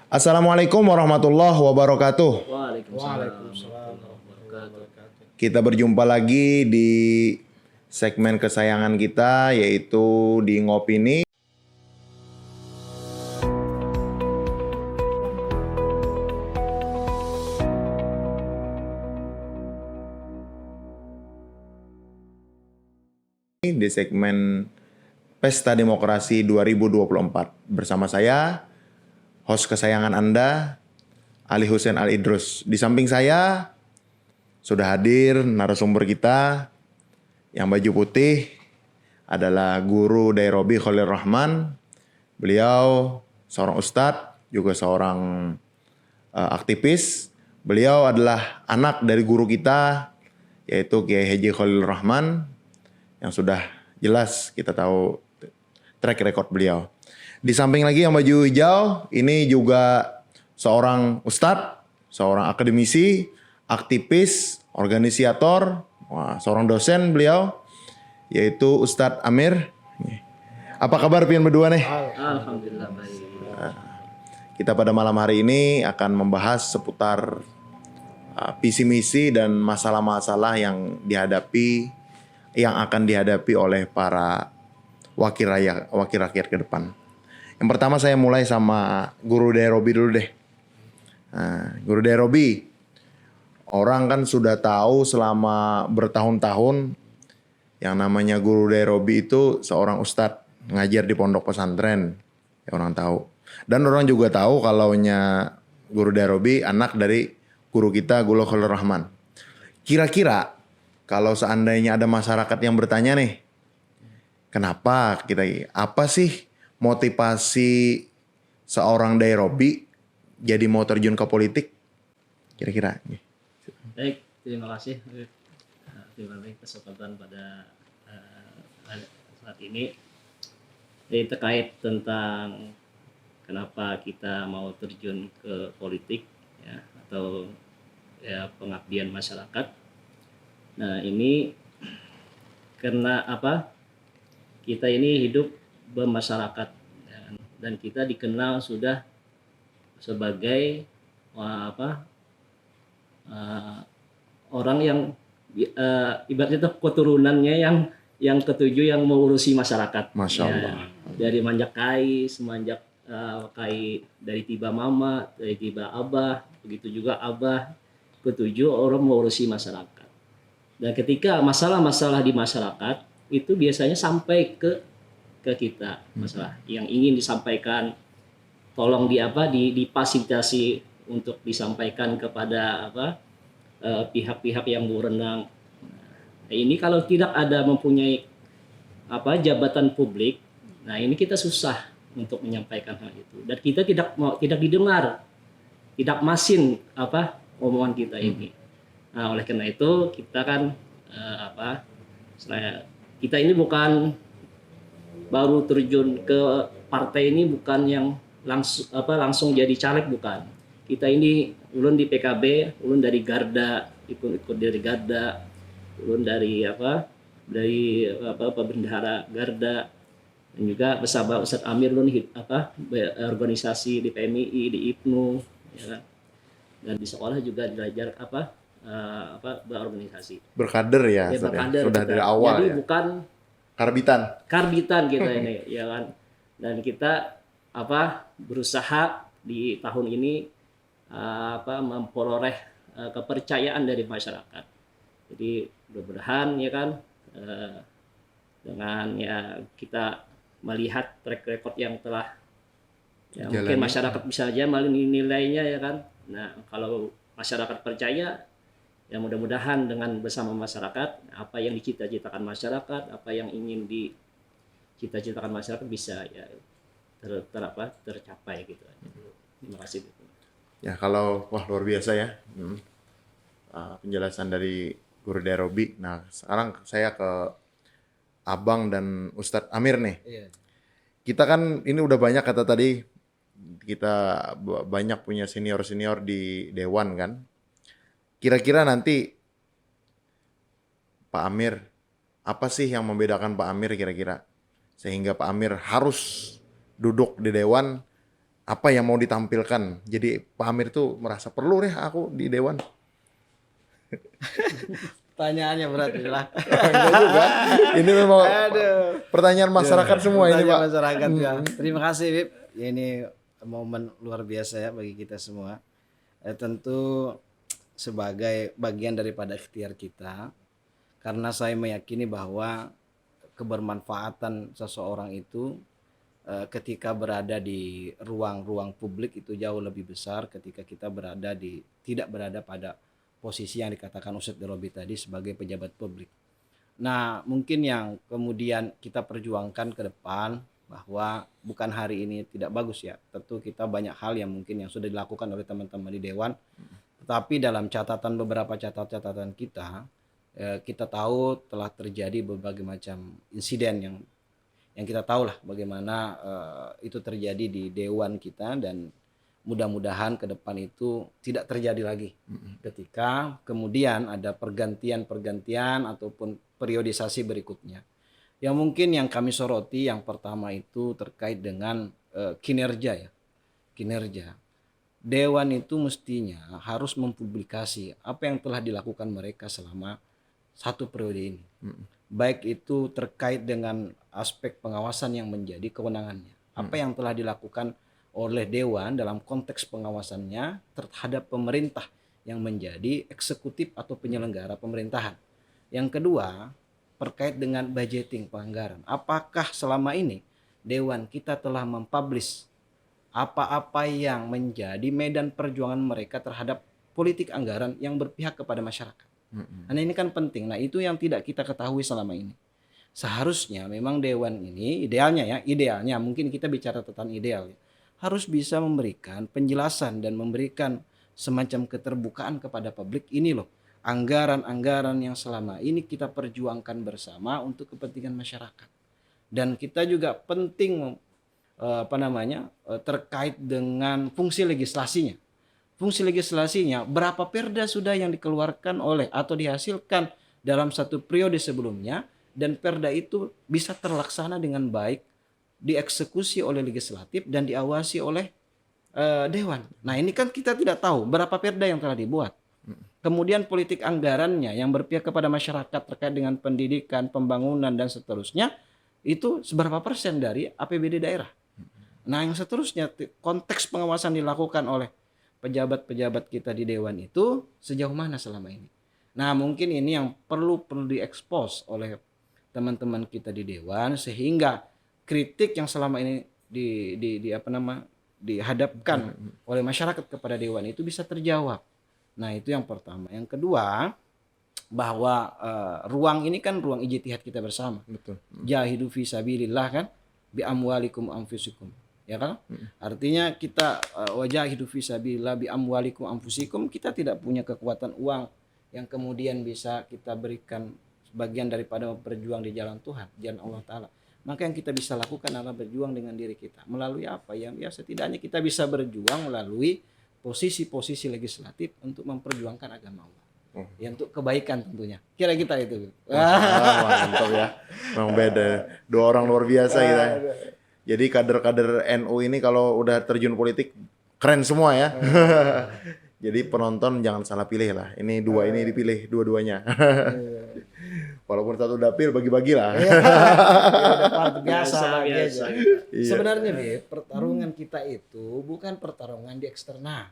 Assalamualaikum warahmatullahi wabarakatuh. Waalaikumsalam Waalaikumsalam warahmatullahi warahmatullahi wabarakatuh. wabarakatuh. Kita berjumpa lagi di segmen kesayangan kita, yaitu di Ngopini. Di segmen Pesta Demokrasi 2024 bersama saya, host kesayangan Anda, Ali Hussein Al Idrus. Di samping saya sudah hadir narasumber kita yang baju putih adalah Guru Dairobi Khalil Rahman. Beliau seorang ustadz, juga seorang aktivis. Beliau adalah anak dari guru kita, yaitu Kiai Haji Khalil Rahman, yang sudah jelas kita tahu track record beliau. Di samping lagi yang baju hijau, ini juga seorang ustadz, seorang akademisi, aktivis, organisator, seorang dosen beliau, yaitu Ustadz Amir. Apa kabar pian berdua nih? Alhamdulillah baik. Kita pada malam hari ini akan membahas seputar visi misi dan masalah-masalah yang akan dihadapi oleh para wakil rakyat ke depan. Yang pertama saya mulai sama Guru Dairobi dulu deh. Guru Dairobi, orang kan sudah tahu selama bertahun-tahun yang namanya Guru Dairobi itu seorang ustadz ngajar di pondok pesantren. Ya orang tahu. Dan orang juga tahu kalaunya Guru Dairobi anak dari guru kita Guru Khalil Rahman. Kira-kira kalau seandainya ada masyarakat yang bertanya nih, apa sih motivasi seorang Dairobi jadi mau terjun ke politik? Kira-kira. Baik, terima kasih. Terima kasih kesempatan pada saat ini. Jadi terkait tentang kenapa kita mau terjun ke politik ya, atau ya pengabdian masyarakat. Nah ini karena apa? Kita ini hidup bermasyarakat ya, dan kita dikenal sudah sebagai orang yang ibaratnya itu keturunannya yang ketujuh yang mengurusi masyarakat. Masya Allah. Ya, dari manjak kai, semanjak kai dari tiba mama, dari tiba abah, begitu juga abah, ketujuh orang mengurusi masyarakat. Dan ketika masalah-masalah di masyarakat itu biasanya sampai ke kita, masalah yang ingin disampaikan, tolong difasilitasi untuk disampaikan kepada pihak-pihak yang berwenang. Nah, ini kalau tidak ada mempunyai jabatan publik, nah ini kita susah untuk menyampaikan hal itu. Dan kita tidak didengar, tidak masin omongan kita ini. Nah, oleh karena itu kita kan kita ini bukan baru terjun ke partai ini, bukan yang langsung jadi caleg, bukan. Kita ini ulun di PKB, ulun dari Garda, ikut dari Garda, ulun dari bendahara Garda, dan juga bersama Ustadz Amir ulun organisasi di PMII, di IPNU, ya kan? Dan di sekolah juga belajar berorganisasi. Berkader ya, Berkader sudah kita. dari awal. Jadi ya. bukan karbitan kita ini, ya kan. Dan kita berusaha di tahun ini memperoleh kepercayaan dari masyarakat. Jadi mudah-mudahan ya kan dengan ya kita melihat track record yang telah mungkin masyarakat bisa aja nilainya ya kan. Nah, kalau masyarakat percaya, ya mudah-mudahan dengan bersama masyarakat, apa yang dicita-citakan masyarakat, apa yang ingin dicita-citakan masyarakat bisa ya tercapai gitu. Terima kasih. Ya kalau luar biasa ya penjelasan dari Guru Dairobi. Nah sekarang saya ke Abang dan Ustadz Amir nih. Iya. Kita kan ini udah banyak kata tadi, kita banyak punya senior-senior di Dewan kan. Kira-kira nanti Pak Amir, apa sih yang membedakan Pak Amir kira-kira? Sehingga Pak Amir harus duduk di Dewan apa yang mau ditampilkan. Jadi Pak Amir tuh merasa perlu deh aku di Dewan. Pertanyaannya berat lah. Enggak juga. Ini memang pertanyaan masyarakat semua ini, Pak. Masyarakat ya. Terima kasih, Bib. Ini momen luar biasa ya bagi kita semua. Tentu sebagai bagian daripada ikhtiar kita, karena saya meyakini bahwa kebermanfaatan seseorang itu ketika berada di ruang-ruang publik itu jauh lebih besar ketika kita tidak berada pada posisi yang dikatakan Ustadz Robi tadi sebagai pejabat publik. Nah, mungkin yang kemudian kita perjuangkan ke depan bahwa bukan hari ini tidak bagus ya. Tentu kita banyak hal yang mungkin yang sudah dilakukan oleh teman-teman di Dewan. Tetapi dalam beberapa catatan kita, kita tahu telah terjadi berbagai macam insiden yang kita tahu lah bagaimana itu terjadi di Dewan kita, dan mudah-mudahan ke depan itu tidak terjadi lagi ketika kemudian ada pergantian ataupun periodisasi berikutnya. Yang mungkin yang kami soroti yang pertama itu terkait dengan kinerja ya. Kinerja. Dewan itu mestinya harus mempublikasi apa yang telah dilakukan mereka selama satu periode ini. Baik itu terkait dengan aspek pengawasan yang menjadi kewenangannya. Apa yang telah dilakukan oleh Dewan dalam konteks pengawasannya terhadap pemerintah yang menjadi eksekutif atau penyelenggara pemerintahan. Yang kedua, terkait dengan budgeting penganggaran. Apakah selama ini Dewan kita telah mempublish apa-apa yang menjadi medan perjuangan mereka terhadap politik anggaran yang berpihak kepada masyarakat. Nah, ini kan penting. Nah, itu yang tidak kita ketahui selama ini. Seharusnya memang Dewan ini idealnya mungkin kita bicara tentang ideal ya, harus bisa memberikan penjelasan dan memberikan semacam keterbukaan kepada publik. Ini loh anggaran-anggaran yang selama ini kita perjuangkan bersama untuk kepentingan masyarakat. Dan kita juga penting terkait dengan fungsi legislasinya. Fungsi legislasinya, berapa perda sudah yang dikeluarkan oleh atau dihasilkan dalam satu periode sebelumnya, dan perda itu bisa terlaksana dengan baik, dieksekusi oleh legislatif dan diawasi oleh Dewan. Nah, ini kan kita tidak tahu berapa perda yang telah dibuat. Kemudian politik anggarannya yang berpihak kepada masyarakat terkait dengan pendidikan, pembangunan dan seterusnya, itu seberapa persen dari APBD daerah. Nah, yang seterusnya konteks pengawasan dilakukan oleh pejabat-pejabat kita di Dewan itu sejauh mana selama ini. Nah, mungkin ini yang perlu diekspos oleh teman-teman kita di Dewan, sehingga kritik yang selama ini dihadapkan oleh masyarakat kepada Dewan itu bisa terjawab. Nah, itu yang pertama. Yang kedua, bahwa ruang ini kan ruang ijtihad kita bersama. Betul. Jahidu fi sabilillah kan bi amwalikum anfusikum. Ya kan? Artinya kita wajahidu fi sabilillah bi amwalikum anfusikum, kita tidak punya kekuatan uang yang kemudian bisa kita berikan sebagian daripada berjuang di jalan Tuhan, jalan Allah Ta'ala. Maka yang kita bisa lakukan adalah berjuang dengan diri kita. Melalui apa? Ya setidaknya kita bisa berjuang melalui posisi-posisi legislatif untuk memperjuangkan agama Allah. Ya, untuk kebaikan tentunya. Kira kita itu. Mantap ya. Memang beda. Dua orang luar biasa kita. Jadi kader-kader NU ini kalau udah terjun politik keren semua ya. Jadi penonton jangan salah pilih lah. Ini dua ini dipilih dua-duanya. Walaupun satu dapil bagi-bagi lah. Biasa. Iya. Sebenarnya pertarungan kita itu bukan pertarungan di eksternal.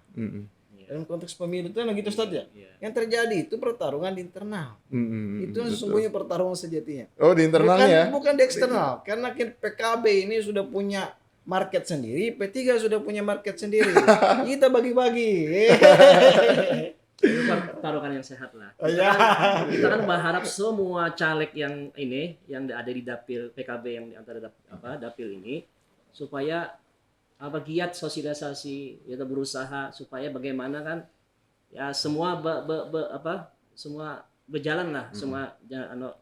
Dalam konteks pemilu itu gitu Ustaz ya. Yang terjadi itu pertarungan di internal. Itu yang sesungguhnya pertarungan sejatinya. Oh, di internalnya ya? Bukan di eksternal. Karena PKB ini sudah punya market sendiri, P3 sudah punya market sendiri. Kita bagi-bagi. Itu pertarungan yang sehat lah. Kita kan berharap semua caleg yang ada di dapil PKB yang di antara dapil ini supaya giat sosialisasi, kita berusaha supaya bagaimana kan ya semua semua berjalan lah, semua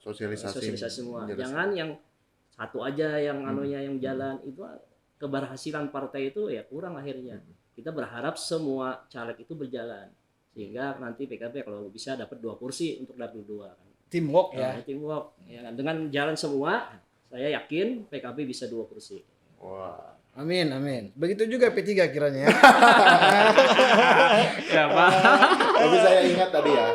sosialisasi semua. Jangan yang satu aja yang yang jalan, itu keberhasilan partai itu ya kurang akhirnya. Kita berharap semua caleg itu berjalan sehingga nanti PKB kalau bisa dapat 2 kursi untuk dapil 2 kan. Teamwork ya. Teamwork ya kan. Dengan jalan semua, saya yakin PKB bisa 2 kursi. Wah. Amin, amin. Begitu juga P3 kiranya ya. Ya, Pak. Tapi saya ingat tadi ya,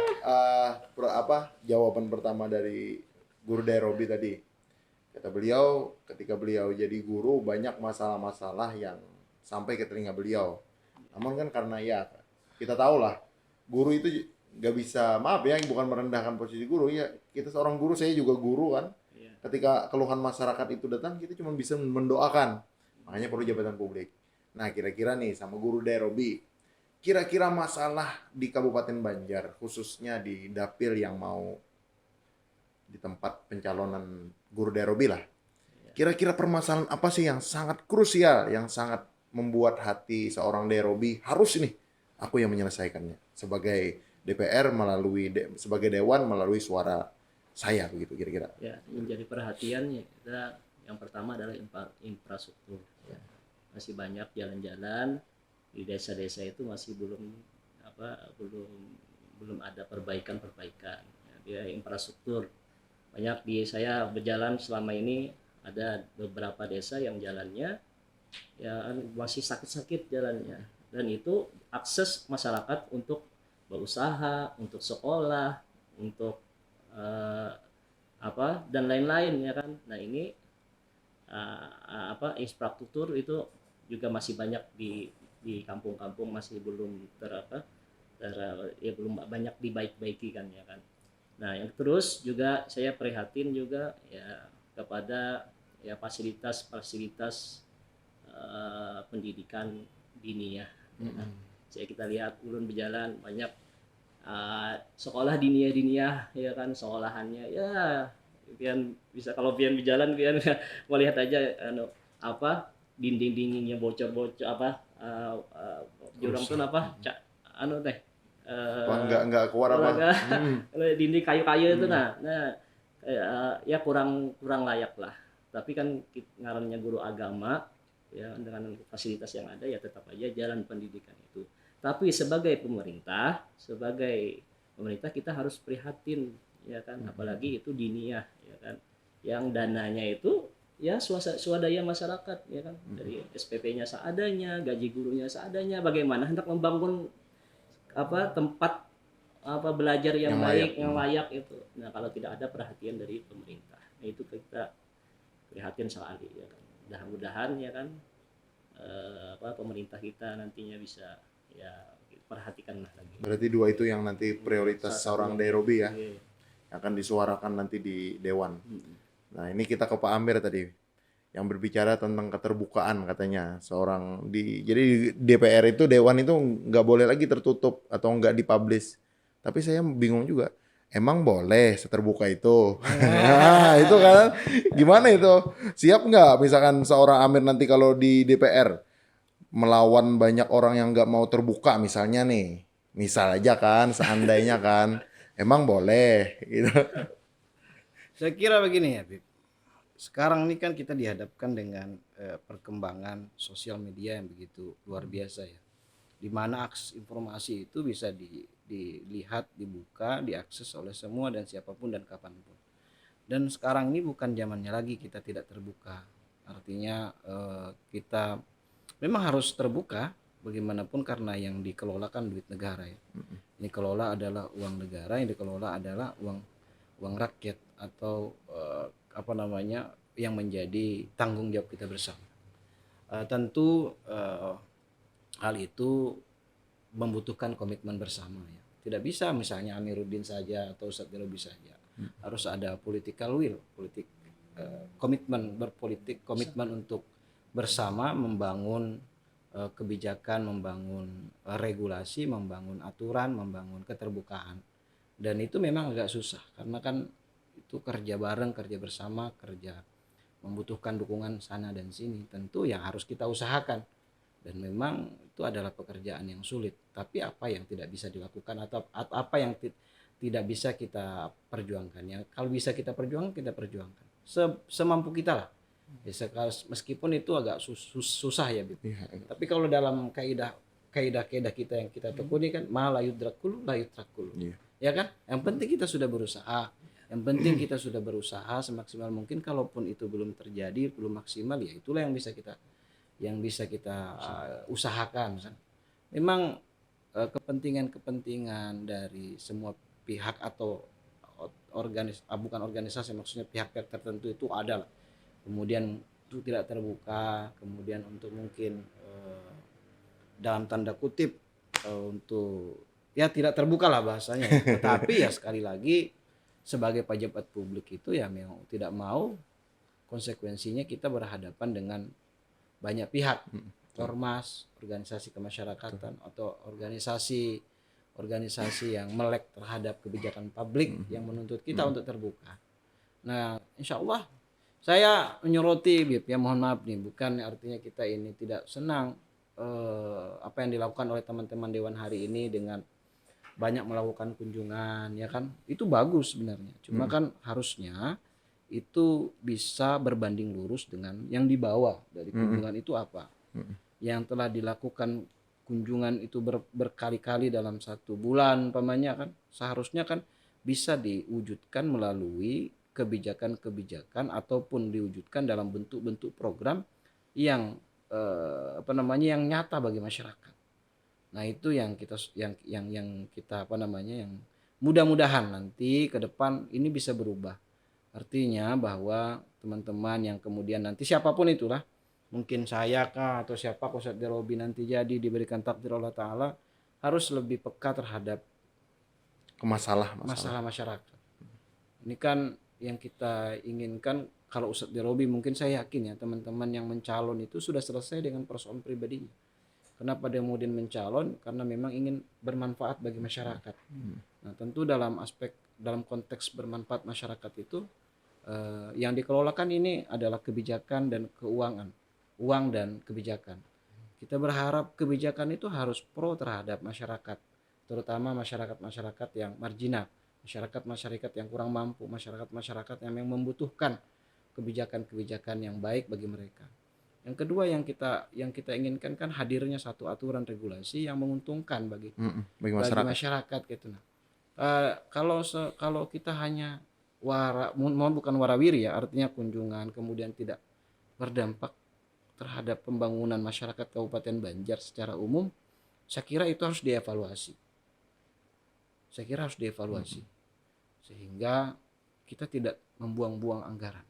jawaban pertama dari Guru Derobi tadi. Kata beliau, ketika beliau jadi guru banyak masalah-masalah yang sampai ke telinga beliau. Namun kan karena ya kita tahu lah, guru itu nggak bisa, maaf ya, bukan merendahkan posisi guru ya. Kita seorang guru, saya juga guru kan. Iya. Ketika keluhan masyarakat itu datang, kita cuma bisa mendoakan. Makanya perlu jabatan publik. Nah, kira-kira nih sama Guru Derobi, kira-kira masalah di Kabupaten Banjar, khususnya di dapil yang mau di tempat pencalonan Guru Derobi lah. Kira-kira permasalahan apa sih yang sangat krusial, yang sangat membuat hati seorang Derobi harus ini aku yang menyelesaikannya sebagai DPR sebagai dewan melalui suara saya begitu kira-kira. Ya, menjadi perhatian ya, kita yang pertama adalah infrastruktur. Ya. Masih banyak jalan-jalan di desa-desa itu masih belum ada perbaikan. Ya, dia infrastruktur. Banyak saya berjalan selama ini ada beberapa desa yang jalannya ya masih sakit-sakit jalannya, dan itu akses masyarakat untuk berusaha, untuk sekolah, untuk dan lain-lain ya kan. Nah ini infrastruktur itu juga masih banyak di kampung-kampung, masih belum belum banyak dibaik-baiki kan ya kan. Nah yang terus juga saya prihatin juga ya kepada ya fasilitas pendidikan diniyah. Saya kita lihat ulun berjalan banyak sekolah diniyah ya kan, sekolahannya ya pian bisa, kalau pian berjalan pian mau lihat aja dinding-dindingnya bocor-bocor jurang tuh Enggak keluar apa? Dinding kayu-kayu itu ya kurang layak lah. Tapi kan ngarannya guru agama ya, dengan fasilitas yang ada ya tetap aja jalan pendidikan itu. Tapi sebagai pemerintah kita harus prihatin ya kan, apalagi itu diniyah ya kan, yang dananya itu ya swadaya masyarakat ya kan, dari SPP-nya seadanya, gaji gurunya seadanya. Bagaimana hendak membangun tempat belajar yang baik, yang layak itu. Nah kalau tidak ada perhatian dari pemerintah, nah itu kita prihatin sekali ya kan. Mudah-mudahan ya kan pemerintah kita nantinya bisa ya perhatikanlah lagi. Berarti dua itu yang nanti prioritas seorang Derobi ya, akan disuarakan nanti di dewan. Nah ini kita ke Pak Amir tadi yang berbicara tentang keterbukaan katanya jadi di DPR itu, dewan itu nggak boleh lagi tertutup atau nggak dipublish. Tapi saya bingung juga, emang boleh seterbuka itu? Nah itu kan gimana itu, siap nggak misalkan seorang Amir nanti kalau di DPR melawan banyak orang yang nggak mau terbuka misalnya nih, misal aja kan, seandainya kan, emang boleh gitu? Saya kira begini ya, Bib. Sekarang ini kan kita dihadapkan dengan perkembangan sosial media yang begitu luar biasa ya, di mana akses informasi itu bisa dilihat, dibuka, diakses oleh semua dan siapapun dan kapanpun. Dan sekarang ini bukan zamannya lagi kita tidak terbuka. Artinya kita memang harus terbuka bagaimanapun, karena yang dikelola kan duit negara ya. Ini kelola adalah uang negara, yang dikelola adalah uang rakyat atau yang menjadi tanggung jawab kita bersama. Tentu hal itu membutuhkan komitmen bersama ya. Tidak bisa misalnya Amiruddin saja atau Ustadz Derobi saja. Harus ada political will, komitmen untuk bersama membangun kebijakan, membangun regulasi, membangun aturan, membangun keterbukaan. Dan itu memang agak susah karena kan itu kerja bareng, kerja bersama, membutuhkan dukungan sana dan sini. Tentu yang harus kita usahakan, dan memang itu adalah pekerjaan yang sulit. Tapi apa yang tidak bisa dilakukan atau apa yang tidak bisa kita perjuangkan, ya kalau bisa kita perjuangkan, kita perjuangkan semampu kita lah. Ya, meskipun itu agak susah ya, Bib. Tapi kalau dalam kaidah kita yang kita tekuni kan, ma la yudrakul la yutrakul. Ya kan? Yang penting kita sudah berusaha. Yang penting kita sudah berusaha semaksimal mungkin. Kalaupun itu belum terjadi, belum maksimal, ya itulah yang bisa yang bisa kita usahakan. Memang kepentingan-kepentingan dari semua pihak atau bukan organisasi, maksudnya pihak-pihak tertentu itu ada lah. Kemudian itu tidak terbuka, kemudian untuk mungkin dalam tanda kutip untuk ya tidak terbuka lah bahasanya. Tetapi ya sekali lagi sebagai pejabat publik itu ya memang tidak mau konsekuensinya kita berhadapan dengan banyak pihak, ormas, organisasi kemasyarakatan atau organisasi yang melek terhadap kebijakan publik yang menuntut kita untuk terbuka. Nah, insya Allah saya menyoroti, Bib, ya mohon maaf nih, bukan artinya kita ini tidak senang apa yang dilakukan oleh teman-teman Dewan hari ini dengan banyak melakukan kunjungan, ya kan, itu bagus sebenarnya. Cuma kan harusnya itu bisa berbanding lurus dengan yang dibawa dari kunjungan itu apa. Yang telah dilakukan kunjungan itu berkali-kali dalam 1 bulan umpamanya kan, seharusnya kan bisa diwujudkan melalui kebijakan-kebijakan ataupun diwujudkan dalam bentuk-bentuk program yang yang nyata bagi masyarakat. Nah, itu yang kita yang mudah-mudahan nanti ke depan ini bisa berubah. Artinya bahwa teman-teman yang kemudian nanti siapapun itulah, mungkin saya kah atau siapa Ustadz Derobi nanti jadi diberikan takdir Allah Ta'ala, harus lebih peka terhadap masalah masyarakat. Ini kan yang kita inginkan. Kalau Ustadz Derobi mungkin saya yakin ya teman-teman yang mencalon itu sudah selesai dengan persoalan pribadinya. Kenapa dia kemudian mencalon? Karena memang ingin bermanfaat bagi masyarakat. Nah, tentu dalam konteks bermanfaat masyarakat itu yang dikelolakan ini adalah kebijakan dan keuangan, uang dan kebijakan. Kita berharap kebijakan itu harus pro terhadap masyarakat, terutama masyarakat yang marginal, masyarakat yang kurang mampu, masyarakat yang membutuhkan kebijakan-kebijakan yang baik bagi mereka. Yang kedua yang kita inginkan kan hadirnya satu aturan regulasi yang menguntungkan bagi masyarakat gitu. Nah, kalau kita hanya bukan warawiri ya, artinya kunjungan kemudian tidak berdampak terhadap pembangunan masyarakat Kabupaten Banjar secara umum, saya kira itu harus dievaluasi. Sehingga kita tidak membuang-buang anggaran.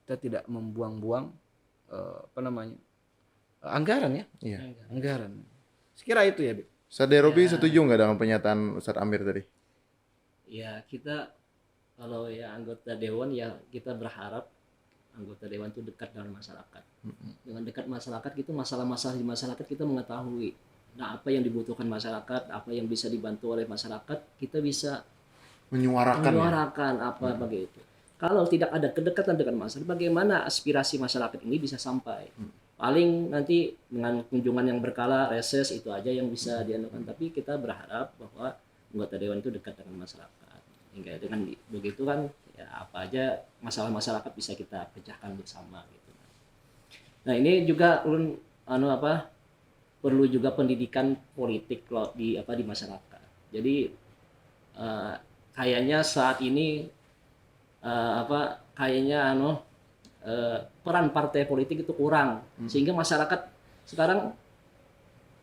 Kita tidak membuang-buang anggaran ya. Iya. Anggaran. Sekira itu ya, Bib. Ustadz Derobi setuju nggak dengan pernyataan Ustadz Amir tadi? Ya, kita kalau ya anggota dewan ya kita berharap anggota dewan itu dekat dengan masyarakat. Dengan dekat masyarakat itu masalah-masalah di masyarakat kita mengetahui. Nah, apa yang dibutuhkan masyarakat, apa yang bisa dibantu oleh masyarakat, kita bisa menyuarakan apa begitu. Kalau tidak ada kedekatan dengan masyarakat, bagaimana aspirasi masyarakat ini bisa sampai? Paling nanti dengan kunjungan yang berkala, reses itu aja yang bisa dianukan. Tapi kita berharap bahwa anggota dewan itu dekat dengan masyarakat. Hingga dengan begitu kan ya apa aja masalah masyarakat bisa kita pecahkan bersama gitu. Nah, ini juga perlu juga pendidikan politik di masyarakat. Jadi kayaknya saat ini peran partai politik itu kurang, sehingga masyarakat sekarang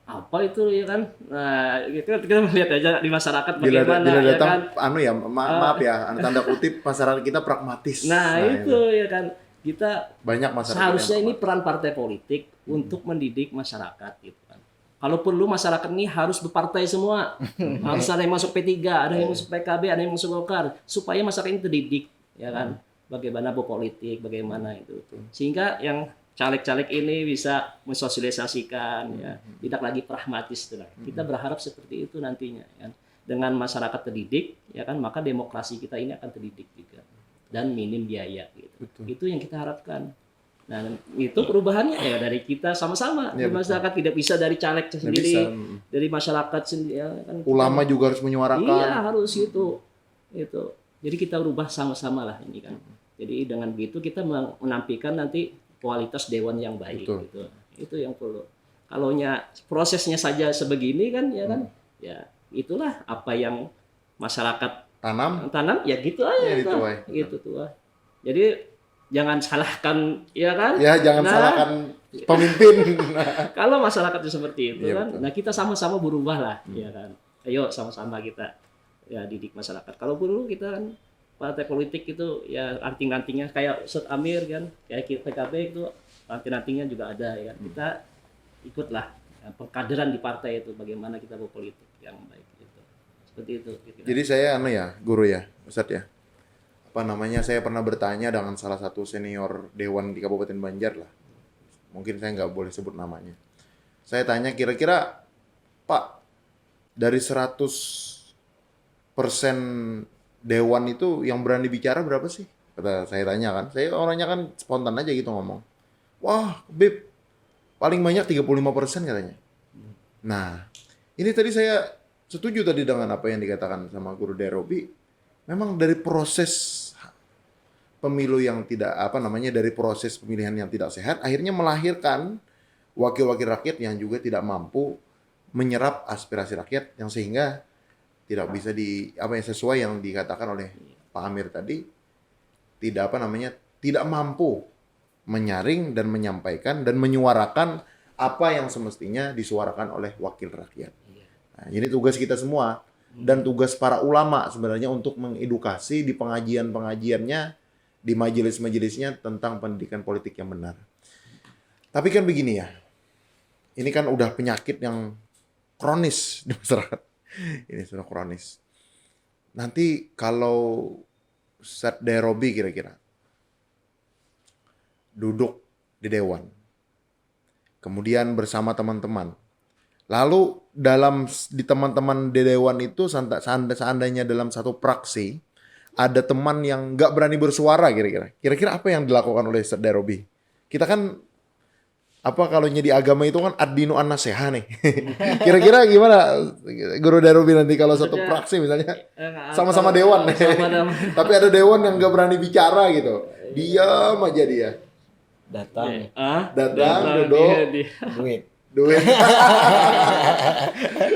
apa itu ya kan, nah kita melihat aja di masyarakat bagaimana bila ya datang kan, maaf ya tanda kutip masyarakat kita pragmatis. Nah itu ya kan, kita banyak masyarakat seharusnya ini peran partai politik untuk mendidik masyarakat gitu kan. Kalau perlu masyarakat ini harus berpartai semua, harus ada yang masuk P3, ada yang masuk PKB, ada yang masuk Golkar, supaya masyarakat ini terdidik ya kan, bagaimana berpolitik, bagaimana itu sehingga yang caleg-caleg ini bisa mensosialisasikan ya, tidak lagi pragmatis itu. Kita berharap seperti itu nantinya ya. Dengan masyarakat terdidik ya kan, maka demokrasi kita ini akan terdidik juga dan minim biaya gitu. Itu yang kita harapkan. Nah, itu perubahannya ya dari kita sama-sama ya, di masyarakat, tidak bisa dari caleg sendiri, dari masyarakat sendiri ya kan. Ulama juga harus menyuarakan. Iya, harus itu. Jadi kita rubah sama-sama lah ini kan. Jadi dengan begitu kita menampilkan nanti kualitas dewan yang baik gitu. Itu yang perlu. Kalaunya prosesnya saja sebegini kan ya kan, ya itulah apa yang masyarakat tanam ya gitu aja gitu tuh. Jadi jangan salahkan, ya kan? Ya jangan Nah, salahkan pemimpin. kalau masyarakatnya seperti itu Iya, kan, betul. nah kita sama-sama berubah lah, ya kan? Ayo sama-sama kita ya didik masyarakat. Kalau dulu kita kan partai politik itu ya anting-antingnya kayak Ustadz Amir kan, kayak PKB itu anting-antingnya juga ada ya. Kita ikutlah ya, pengkaderan di partai itu bagaimana kita berpolitik yang baik gitu. Seperti itu. Kira-kira. Jadi saya guru ya, Ustadz ya. Apa namanya? Saya pernah bertanya dengan salah satu senior dewan di Kabupaten Banjar lah. Mungkin saya nggak boleh sebut namanya. Saya tanya kira-kira, Pak, dari 100% dewan itu yang berani bicara berapa sih? Kata saya tanya kan. Saya orangnya kan spontan aja gitu ngomong. Wah, Beb, paling banyak 35% katanya. Nah, ini tadi saya setuju tadi dengan apa yang dikatakan sama Guru Derobi. Memang dari proses pemilu yang tidak dari proses pemilihan yang tidak sehat akhirnya melahirkan wakil-wakil rakyat yang juga tidak mampu menyerap aspirasi rakyat yang sehingga tidak bisa yang sesuai yang dikatakan oleh Pak Amir tadi tidak mampu menyaring dan menyampaikan dan menyuarakan apa yang semestinya disuarakan oleh wakil rakyat. Nah, ini tugas kita semua dan tugas para ulama sebenarnya untuk mengedukasi di pengajian-pengajiannya, di majelis-majelisnya tentang pendidikan politik yang benar. Tapi kan begini ya, ini kan udah penyakit yang kronis di masyarakat. Ini sudah kronis. Nanti kalau Ustadz Derobi kira-kira duduk di dewan, kemudian bersama teman-teman, lalu di teman-teman di dewan itu seandainya dalam satu praksi ada teman yang nggak berani bersuara kira-kira apa yang dilakukan oleh Ustadz Derobi? Kita kan kalau di agama itu kan ad-dinu an-nasiha nih. Kira-kira gimana Guru Derobi nanti kalau satu praksi misalnya sama-sama dewan tapi ada dewan yang nggak berani bicara gitu, diam aja dia. Datang, Duduk, duit.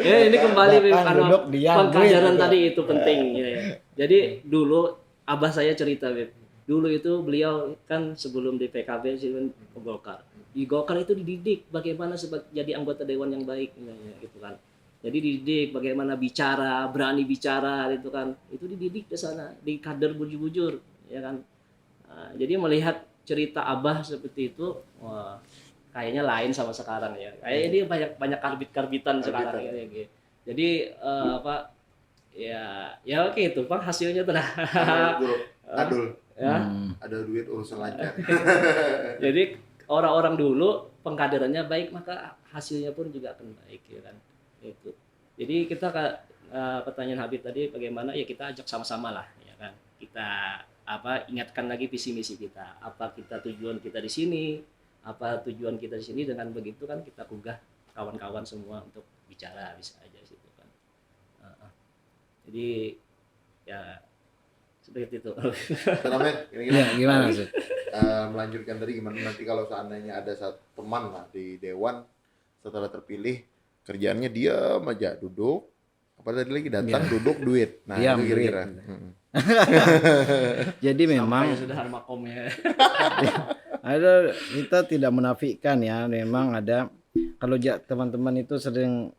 Ya ini kembali Datang, karena duduk, diam, pengkaderan duit. tadi itu penting. Ya. Jadi dulu abah saya cerita, Beb. Dulu itu beliau kan sebelum di PKB sih Golkar. Di Golkar itu dididik bagaimana jadi anggota dewan yang baik, gitu kan. Jadi dididik bagaimana bicara, berani bicara, gitu kan. Itu dididik di sana, di kader bujur-bujur, ya kan. Nah, jadi melihat cerita abah seperti itu, wah, kayaknya lain sama sekarang ya. Kayaknya dia banyak karbit-karbitan sekarang ya. Gitu. Jadi ya oke itu Bang hasilnya tuh. Adul. Ya. Ada duit urusan lancar. Jadi orang-orang dulu pengkaderannya baik maka hasilnya pun juga akan baik ya kan. Itu. Jadi kita pertanyaan Habib tadi bagaimana ya kita ajak sama-sama lah ya kan. Kita ingatkan lagi visi misi kita. Apa tujuan kita di sini? Apa tujuan kita di sini? Dengan begitu kan kita gugah kawan-kawan semua untuk bicara bisa aja situ kan. Jadi ya seperti itu. Ya, gimana sih? Melanjutkan tadi gimana nanti kalau seandainya ada satu teman lah di dewan setelah terpilih kerjaannya diam aja duduk tadi lagi datang duduk duit. Nah Diam, itu kira-kira. Jadi memang sudah makomnya. kita tidak menafikan ya, memang ada kalau teman-teman itu sering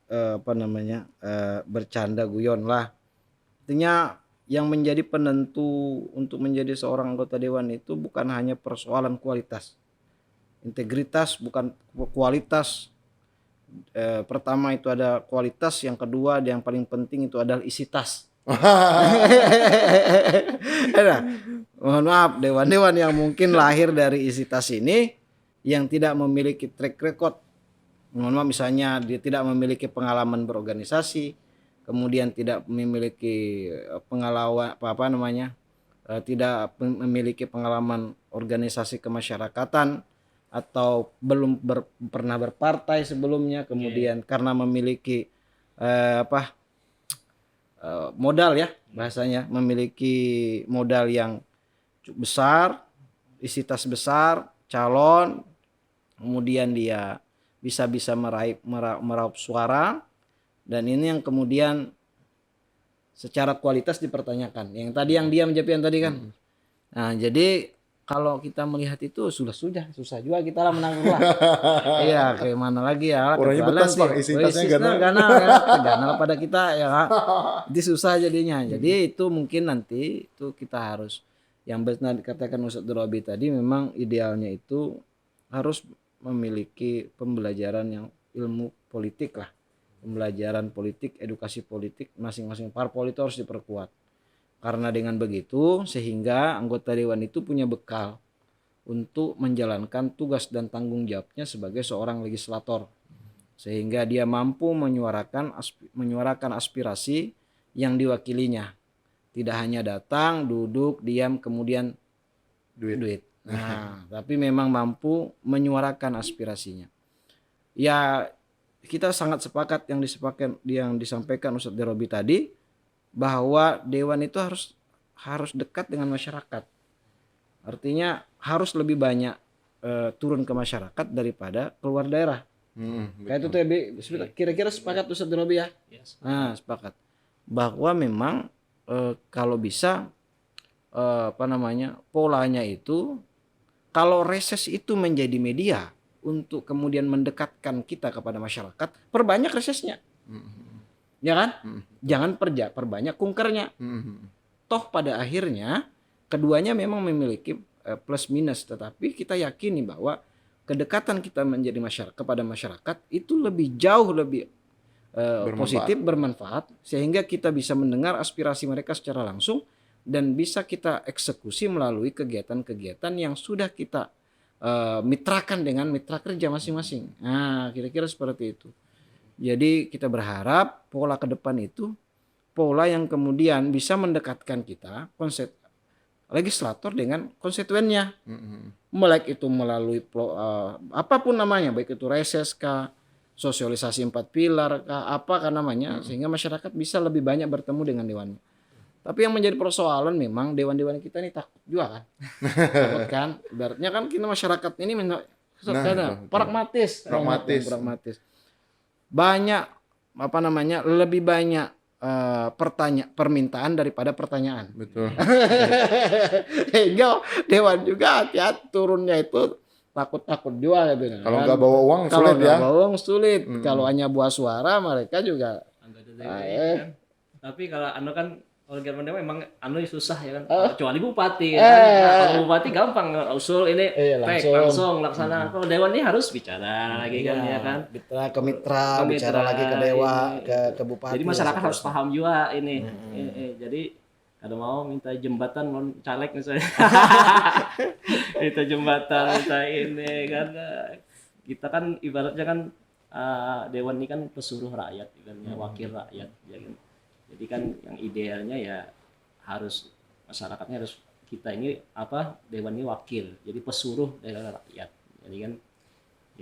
bercanda guyon lah. Artinya yang menjadi penentu untuk menjadi seorang anggota dewan itu bukan hanya persoalan kualitas, integritas, bukan kualitas. Pertama itu ada kualitas, yang kedua yang paling penting itu adalah isi tas. Nah, mohon maaf, dewan-dewan yang mungkin lahir dari isi tas ini yang tidak memiliki track record, mohon maaf, misalnya dia tidak memiliki pengalaman berorganisasi, kemudian tidak memiliki pengalaman tidak memiliki pengalaman organisasi kemasyarakatan atau belum pernah berpartai sebelumnya, kemudian karena memiliki modal ya bahasanya, memiliki modal yang besar, isi tas besar, calon, kemudian dia bisa meraup suara, dan ini yang kemudian secara kualitas dipertanyakan. Yang tadi yang diam yang tadi kan. Nah, jadi kalau kita melihat itu susah juga kita lah menanggung lah. Iya, kayak mana lagi ya? Orangnya kecuali betas, nanti, Bang, isi tasnya ganal. ganal ya, ganal pada kita ya. Jadi susah jadinya. Jadi itu mungkin nanti itu kita harus yang benar dikatakan Ustadz Robi tadi, memang idealnya itu harus memiliki pembelajaran yang ilmu politik lah. Pembelajaran politik, edukasi politik, masing-masing parpol itu harus diperkuat. Karena dengan begitu sehingga anggota dewan itu punya bekal untuk menjalankan tugas dan tanggung jawabnya sebagai seorang legislator. Sehingga dia mampu menyuarakan aspirasi yang diwakilinya. Tidak hanya datang, duduk, diam, kemudian duit. Nah, tapi memang mampu menyuarakan aspirasinya. Ya, kita sangat sepakat yang disampaikan Ustadz Derobi tadi, bahwa dewan itu harus dekat dengan masyarakat. Artinya harus lebih banyak turun ke masyarakat daripada keluar daerah. Kayak itu tuh ya, kira-kira sepakat Ustadz Robi ya? Yes. Nah, sepakat. Bahwa memang kalau bisa polanya itu, kalau reses itu menjadi media untuk kemudian mendekatkan kita kepada masyarakat, perbanyak resesnya. Ya kan? Jangan perbanyak kunkernya. Toh pada akhirnya keduanya memang memiliki plus minus, tetapi kita yakini bahwa kedekatan kita kepada masyarakat itu jauh lebih positif, bermanfaat, sehingga kita bisa mendengar aspirasi mereka secara langsung dan bisa kita eksekusi melalui kegiatan-kegiatan yang sudah kita mitrakan dengan mitra kerja masing-masing. Nah, kira-kira seperti itu. Jadi kita berharap pola ke depan itu pola yang kemudian bisa mendekatkan kita legislator dengan konstituennya. Baik itu melalui apapun namanya, baik itu reses kah, sosialisasi 4 pilar kah, apakah namanya, sehingga masyarakat bisa lebih banyak bertemu dengan dewannya. Tapi yang menjadi persoalan memang dewan-dewan kita ini takut juga kan. Takut kan? Ibaratnya kan kita masyarakat ini pragmatis. Banyak lebih banyak permintaan daripada pertanyaan. Betul. Hingga dewan juga hati-hati turunnya itu takut juga gitu. Kalau nggak bawa uang sulit ya. Kalau bawa uang sulit. Kalau hanya buah suara mereka juga. Tapi kalau kan organ dewan memang susah ya kan. Kecuali bupati kan. Kalau bupati gampang usul ini langsung laksana. Kalau dewan ini harus bicara lagi kan ya kan. Mitra, bicara lagi ke dewa, ke bupati. Jadi masyarakat harus paham juga ini. Jadi kalau mau minta jembatan, mau caleg misalnya. Minta jembatan, minta ini kan. Kita kan ibaratnya kan dewan ini kan pesuruh rakyat kan, wakil rakyat ya kan. Jadi kan yang idealnya ya harus masyarakatnya harus kita ini dewan ini wakil, jadi pesuruh dari rakyat.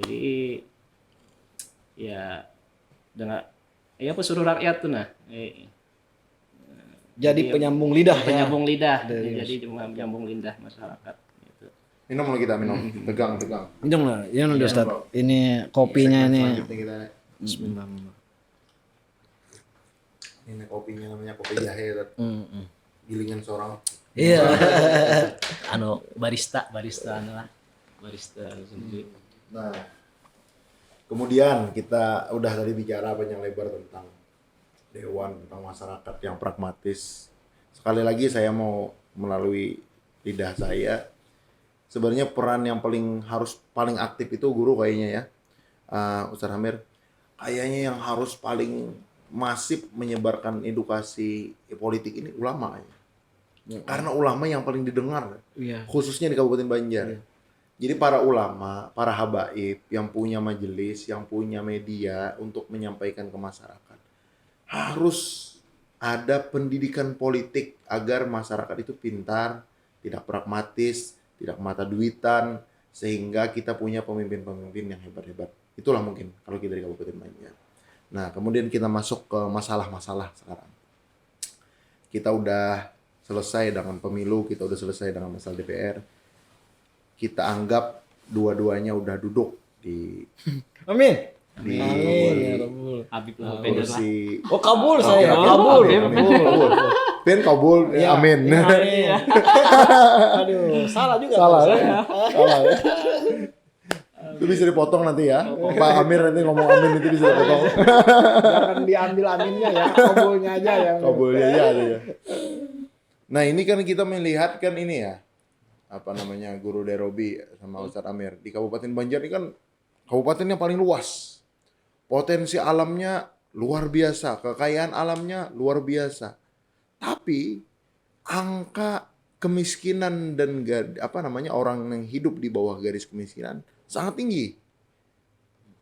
Jadi ya dengan pesuruh rakyat tuh jadi penyambung lidah. Jadi penyambung lidah masyarakat gitu. Minum lagi kita minum. Tegang. Minum lah, Ustaz. Ini kopinya ini. Bismillah. Ini kopinya namanya kopi jahe. Gilingan seorang. Iya. Barista sendiri. Nah, kemudian kita udah tadi bicara panjang lebar tentang dewan, tentang masyarakat yang pragmatis. Sekali lagi saya mau melalui lidah saya, sebenarnya peran yang paling aktif itu guru kayaknya ya, Ustaz Hamir. Kayaknya yang harus paling masif menyebarkan edukasi politik ini ulama kayaknya. Karena ulama yang paling didengar, khususnya di Kabupaten Banjar. Jadi para ulama, para habaib yang punya majelis, yang punya media untuk menyampaikan ke masyarakat, harus ada pendidikan politik agar masyarakat itu pintar, tidak pragmatis, tidak mata duitan, sehingga kita punya pemimpin-pemimpin yang hebat-hebat. Itulah mungkin kalau kita dari Kabupaten Banjar. Nah, kemudian kita masuk ke masalah-masalah sekarang. Kita udah selesai dengan pemilu, kita udah selesai dengan masalah DPR. Kita anggap dua-duanya udah duduk di Amin. Amin ya Rabbul. Habib lah pendek lah. kursi. Oh kabul saya, Oh, kabul. amin. Kabul. Pin kabul, Iya. amin. Amin. Aduh, salah juga. Salah tuh ya? saya. Salah ya? Itu bisa dipotong nanti ya. Pak Amir nanti ngomong amin itu bisa dipotong. Jangan diambil aminnya ya, kabulnya aja ya. Kabulnya ya ada ya. Nah ini kan kita melihat kan ini ya. Apa namanya Guru Derobi sama Ustadz Amir. Di Kabupaten Banjar ini kan kabupaten yang paling luas. Potensi alamnya luar biasa. Kekayaan alamnya luar biasa. Tapi angka kemiskinan dan orang yang hidup di bawah garis kemiskinan sangat tinggi.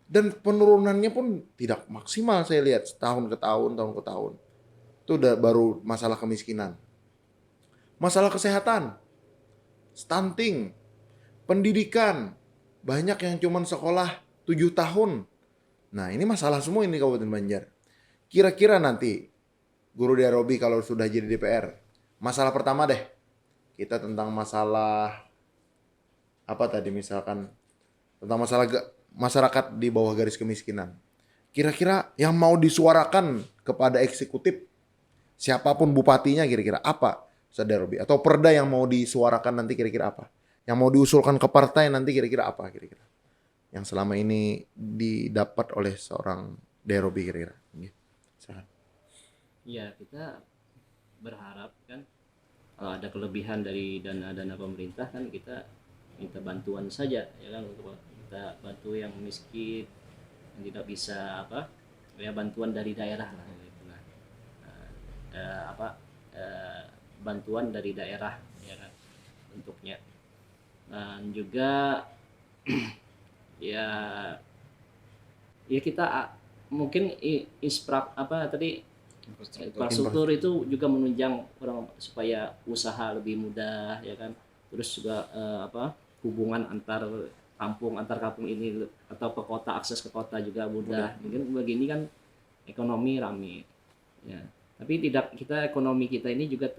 Dan penurunannya pun tidak maksimal saya lihat tahun ke tahun. Itu udah baru masalah kemiskinan. Masalah kesehatan, stunting, pendidikan, banyak yang cuman sekolah 7 tahun. Nah ini masalah semua ini Kabupaten Banjar. Kira-kira nanti Guru Derobi kalau sudah jadi DPR, masalah pertama deh, kita tentang masalah apa tadi misalkan tentang masalah masyarakat di bawah garis kemiskinan. Kira-kira yang mau disuarakan kepada eksekutif, siapapun bupatinya kira-kira apa? Ustadz Derobi. Atau perda yang mau disuarakan nanti kira-kira apa? Yang mau diusulkan ke partai nanti kira-kira apa kira-kira? Yang selama ini didapat oleh seorang Derobi kira-kira. Silakan. Iya, kita berharap kan kalau ada kelebihan dari dana-dana pemerintah kan kita minta bantuan saja ya kan, untuk kita bantu yang miskin yang tidak bisa ya bantuan dari daerah lah gitu lah. Bantuan dari daerah ya kan bentuknya, dan juga ya kita mungkin infrastruktur itu juga menunjang orang supaya usaha lebih mudah ya kan, terus juga hubungan antar kampung ini atau ke kota, akses ke kota juga mudah. Mungkin begini kan ekonomi rame ya, tapi ekonomi kita ini juga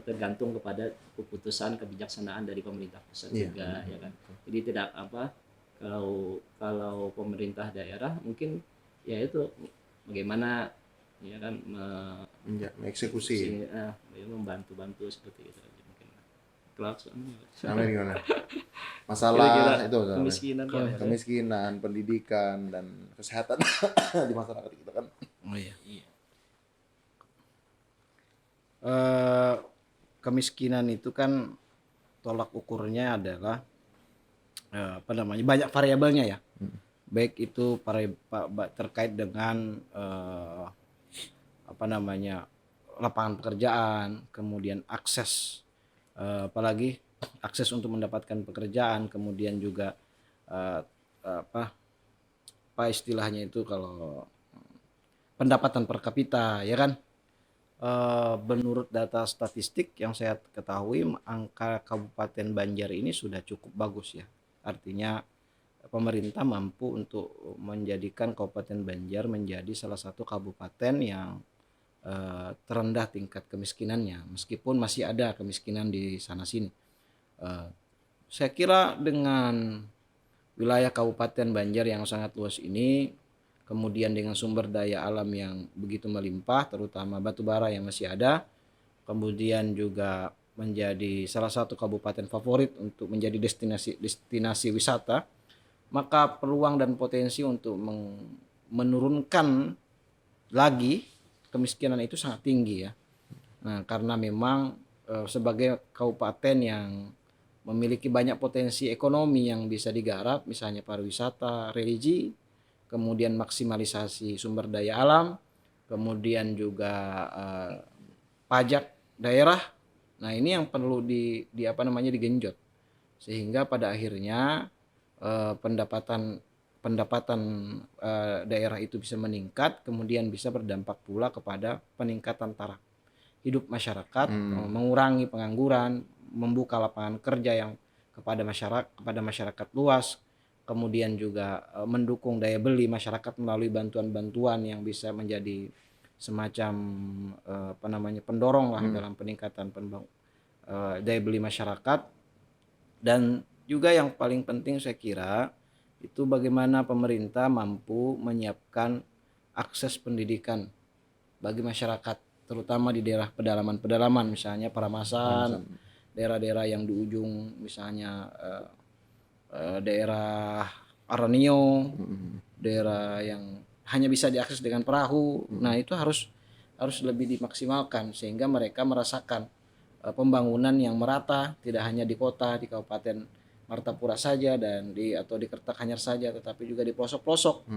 tergantung kepada keputusan kebijaksanaan dari pemerintah pusat juga ya kan. Jadi tidak kalau pemerintah daerah mungkin ya itu bagaimana ya kan mengeksekusi membantu seperti itu mungkin. Sampai gimana? Masalah Kira-kira itu kemiskinan, pendidikan dan kesehatan di masyarakat kita kan. Oh iya. Kemiskinan itu kan tolak ukurnya adalah banyak variabelnya ya. Baik itu terkait dengan lapangan pekerjaan, kemudian akses, apalagi akses untuk mendapatkan pekerjaan, kemudian juga apa istilahnya itu kalau pendapatan per kapita ya kan. Menurut data statistik yang saya ketahui, angka Kabupaten Banjar ini sudah cukup bagus ya. Artinya pemerintah mampu untuk menjadikan Kabupaten Banjar menjadi salah satu kabupaten yang terendah tingkat kemiskinannya, meskipun masih ada kemiskinan di sana sini. Saya kira dengan wilayah Kabupaten Banjar yang sangat luas ini, kemudian dengan sumber daya alam yang begitu melimpah, terutama batu bara yang masih ada, kemudian juga menjadi salah satu kabupaten favorit untuk menjadi destinasi wisata, maka peluang dan potensi untuk menurunkan lagi kemiskinan itu sangat tinggi ya. Nah, karena memang sebagai kabupaten yang memiliki banyak potensi ekonomi yang bisa digarap, misalnya pariwisata, religi, kemudian maksimalisasi sumber daya alam, kemudian juga pajak daerah. Nah, ini yang perlu digenjot, sehingga pada akhirnya pendapatan daerah itu bisa meningkat, kemudian bisa berdampak pula kepada peningkatan taraf hidup masyarakat, mengurangi pengangguran, membuka lapangan kerja yang kepada masyarakat luas, kemudian juga mendukung daya beli masyarakat melalui bantuan-bantuan yang bisa menjadi semacam pendorong lah dalam peningkatan daya beli masyarakat. Dan juga yang paling penting saya kira itu bagaimana pemerintah mampu menyiapkan akses pendidikan bagi masyarakat, terutama di daerah pedalaman-pedalaman, misalnya Paramasan, daerah-daerah yang di ujung, misalnya daerah Aranio, daerah yang hanya bisa diakses dengan perahu. Nah, itu harus lebih dimaksimalkan sehingga mereka merasakan pembangunan yang merata, tidak hanya di kota, di Kabupaten Martapura saja dan di Kertakanyar saja, tetapi juga di pelosok-pelosok.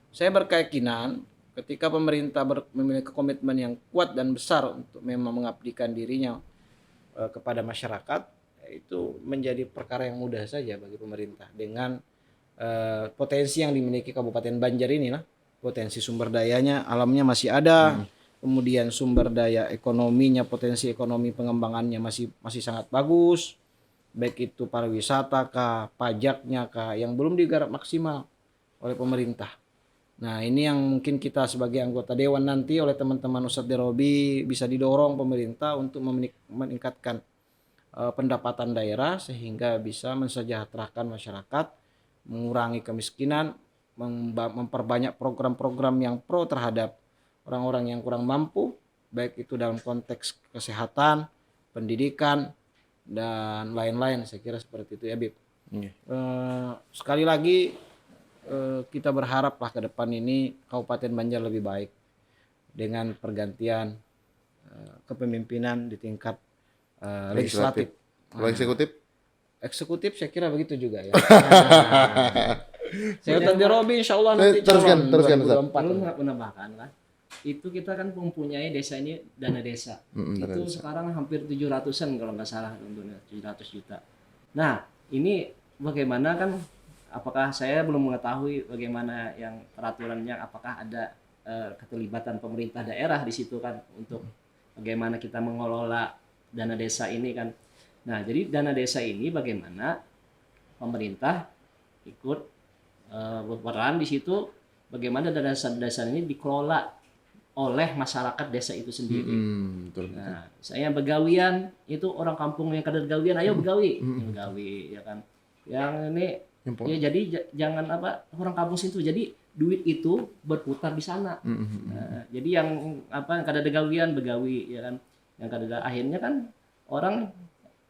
Saya berkeyakinan ketika pemerintah memiliki komitmen yang kuat dan besar untuk memang mengabdikan dirinya kepada masyarakat, itu menjadi perkara yang mudah saja bagi pemerintah dengan potensi yang dimiliki Kabupaten Banjar ini lah. Potensi sumber dayanya, alamnya masih ada, kemudian sumber daya ekonominya, potensi ekonomi pengembangannya masih sangat bagus, baik itu pariwisata kah, pajaknya kah, yang belum digarap maksimal oleh pemerintah. Nah, ini yang mungkin kita sebagai anggota dewan nanti oleh teman-teman Ustadz Derobi bisa didorong pemerintah untuk meningkatkan pendapatan daerah sehingga bisa mensejahterakan masyarakat, mengurangi kemiskinan, memperbanyak program-program yang pro terhadap orang-orang yang kurang mampu, baik itu dalam konteks kesehatan, pendidikan, dan lain-lain. Saya kira seperti itu ya, Bib. Sekali lagi kita berharaplah ke depan ini Kabupaten Banjar lebih baik dengan pergantian kepemimpinan di tingkat legislatif. Kalau Eksekutif saya kira begitu juga ya. Saya tadi Robi insya Allah nanti teruskan, 2024. Perlu menambahkan kan, itu kita kan mempunyai desa ini dana desa. Itu sekarang hampir 700-an kalau nggak salah tentunya 700 juta. Nah, ini bagaimana kan, apakah saya belum mengetahui bagaimana yang peraturannya, apakah ada keterlibatan pemerintah daerah di situ kan untuk bagaimana kita mengelola dana desa ini kan. Nah, jadi dana desa ini bagaimana pemerintah ikut berperan di situ, bagaimana dana desa ini dikelola oleh masyarakat desa itu sendiri. Betul. Nah, saya begawian itu orang kampung yang kadar gawian, ayo begawi, begawi ya kan. Yang ini ya jadi jangan orang kampung situ. Jadi duit itu berputar di sana. Nah, jadi yang kadar gawian begawi ya kan. Yang kadar akhirnya kan orang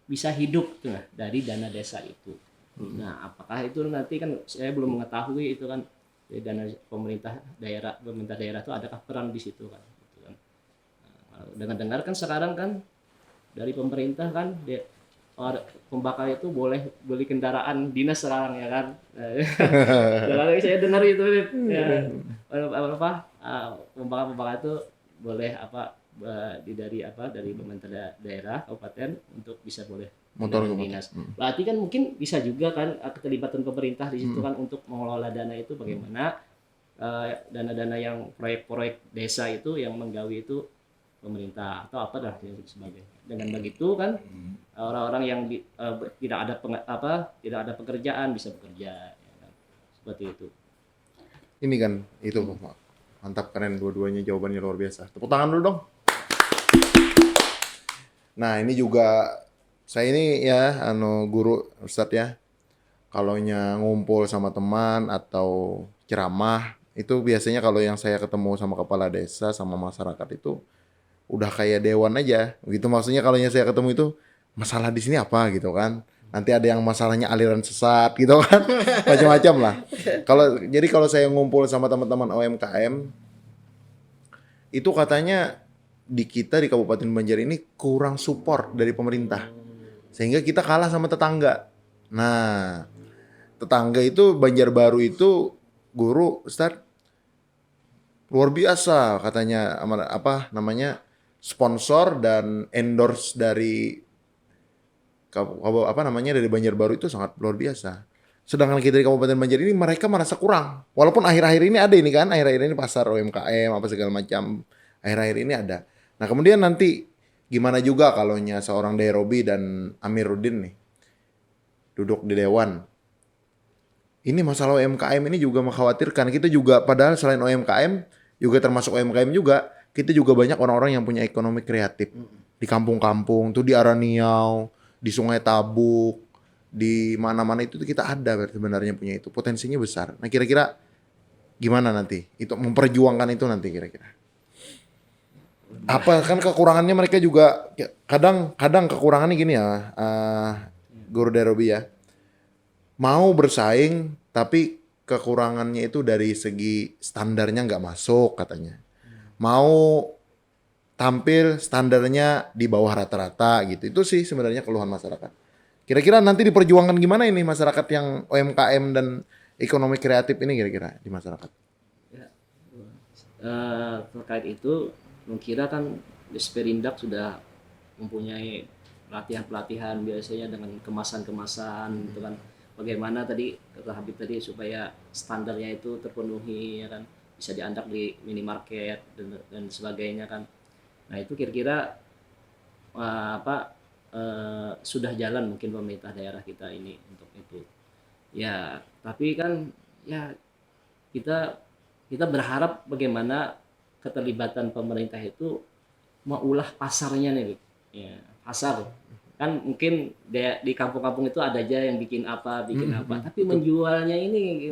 bisa hidup tuh dari dana desa itu. Nah, apakah itu nanti kan saya belum mengetahui itu kan dana pemerintah daerah itu adakah peran di situ kan? Gitu kan. Nah, dengan dengar kan sekarang kan dari pemerintah kan pembakar itu boleh beli kendaraan dinas sekarang ya kan. Jadi saya dengar itu ya, pembakar itu boleh dari pemerintah daerah kabupaten untuk bisa boleh motor dinas. Berarti kan mungkin bisa juga kan keterlibatan pemerintah di situ kan untuk mengelola dana itu bagaimana dana-dana yang proyek-proyek desa itu yang menggawi itu pemerintah atau apa dah sebagainya. Dengan begitu kan orang-orang yang tidak ada pekerjaan bisa bekerja ya kan? Seperti itu. Ini kan itu mantap, keren dua-duanya, jawabannya luar biasa. Tepuk tangan dulu dong. Nah, ini juga saya ini ya guru Ustadz ya. Kalau ngumpul sama teman atau ceramah itu biasanya kalau yang saya ketemu sama kepala desa sama masyarakat itu udah kayak dewan aja. Gitu maksudnya kalau saya ketemu itu masalah di sini apa gitu kan. Nanti ada yang masalahnya aliran sesat gitu kan. Macam-macam lah. Kalau saya ngumpul sama teman-teman UMKM itu katanya di Kabupaten Banjar ini kurang support dari pemerintah. Sehingga kita kalah sama tetangga. Nah, tetangga itu Banjarbaru itu guru Ustadz luar biasa katanya sponsor dan endorse dari dari Banjarbaru itu sangat luar biasa. Sedangkan kita di Kabupaten Banjar ini mereka merasa kurang. Walaupun akhir-akhir ini ada ini kan, akhir-akhir ini pasar UMKM apa segala macam. Akhir-akhir ini ada. Nah, kemudian nanti gimana juga kalau seorang Derobi dan Amiruddin nih duduk di dewan. Ini masalah UMKM ini juga mengkhawatirkan. Kita juga padahal selain UMKM juga termasuk UMKM juga, kita juga banyak orang-orang yang punya ekonomi kreatif di kampung-kampung tuh, di Araniau, di Sungai Tabuk, di mana-mana itu kita ada sebenarnya punya itu, potensinya besar. Nah kira-kira gimana nanti itu memperjuangkan itu nanti kira-kira? Apa kan kekurangannya mereka juga kadang kekurangannya gini ya, Guru Derobi ya, mau bersaing tapi kekurangannya itu dari segi standarnya nggak masuk katanya. Mau tampil standarnya di bawah rata-rata gitu. Itu sih sebenarnya keluhan masyarakat. Kira-kira nanti diperjuangkan gimana ini masyarakat yang UMKM dan ekonomi kreatif ini kira-kira di masyarakat? Ya, terkait itu, mengkira kan Disperindak sudah mempunyai pelatihan-pelatihan biasanya dengan kemasan-kemasan gitu kan. Bagaimana tadi kata Habib tadi supaya standarnya itu terpenuhi ya kan, bisa diandak di minimarket dan sebagainya kan. Nah itu kira-kira sudah jalan mungkin pemerintah daerah kita ini untuk itu. Ya, tapi kan ya kita berharap bagaimana keterlibatan pemerintah itu mengolah pasarnya nih, ya, pasar. Kan mungkin di kampung-kampung itu ada aja yang bikin apa, tapi menjualnya ini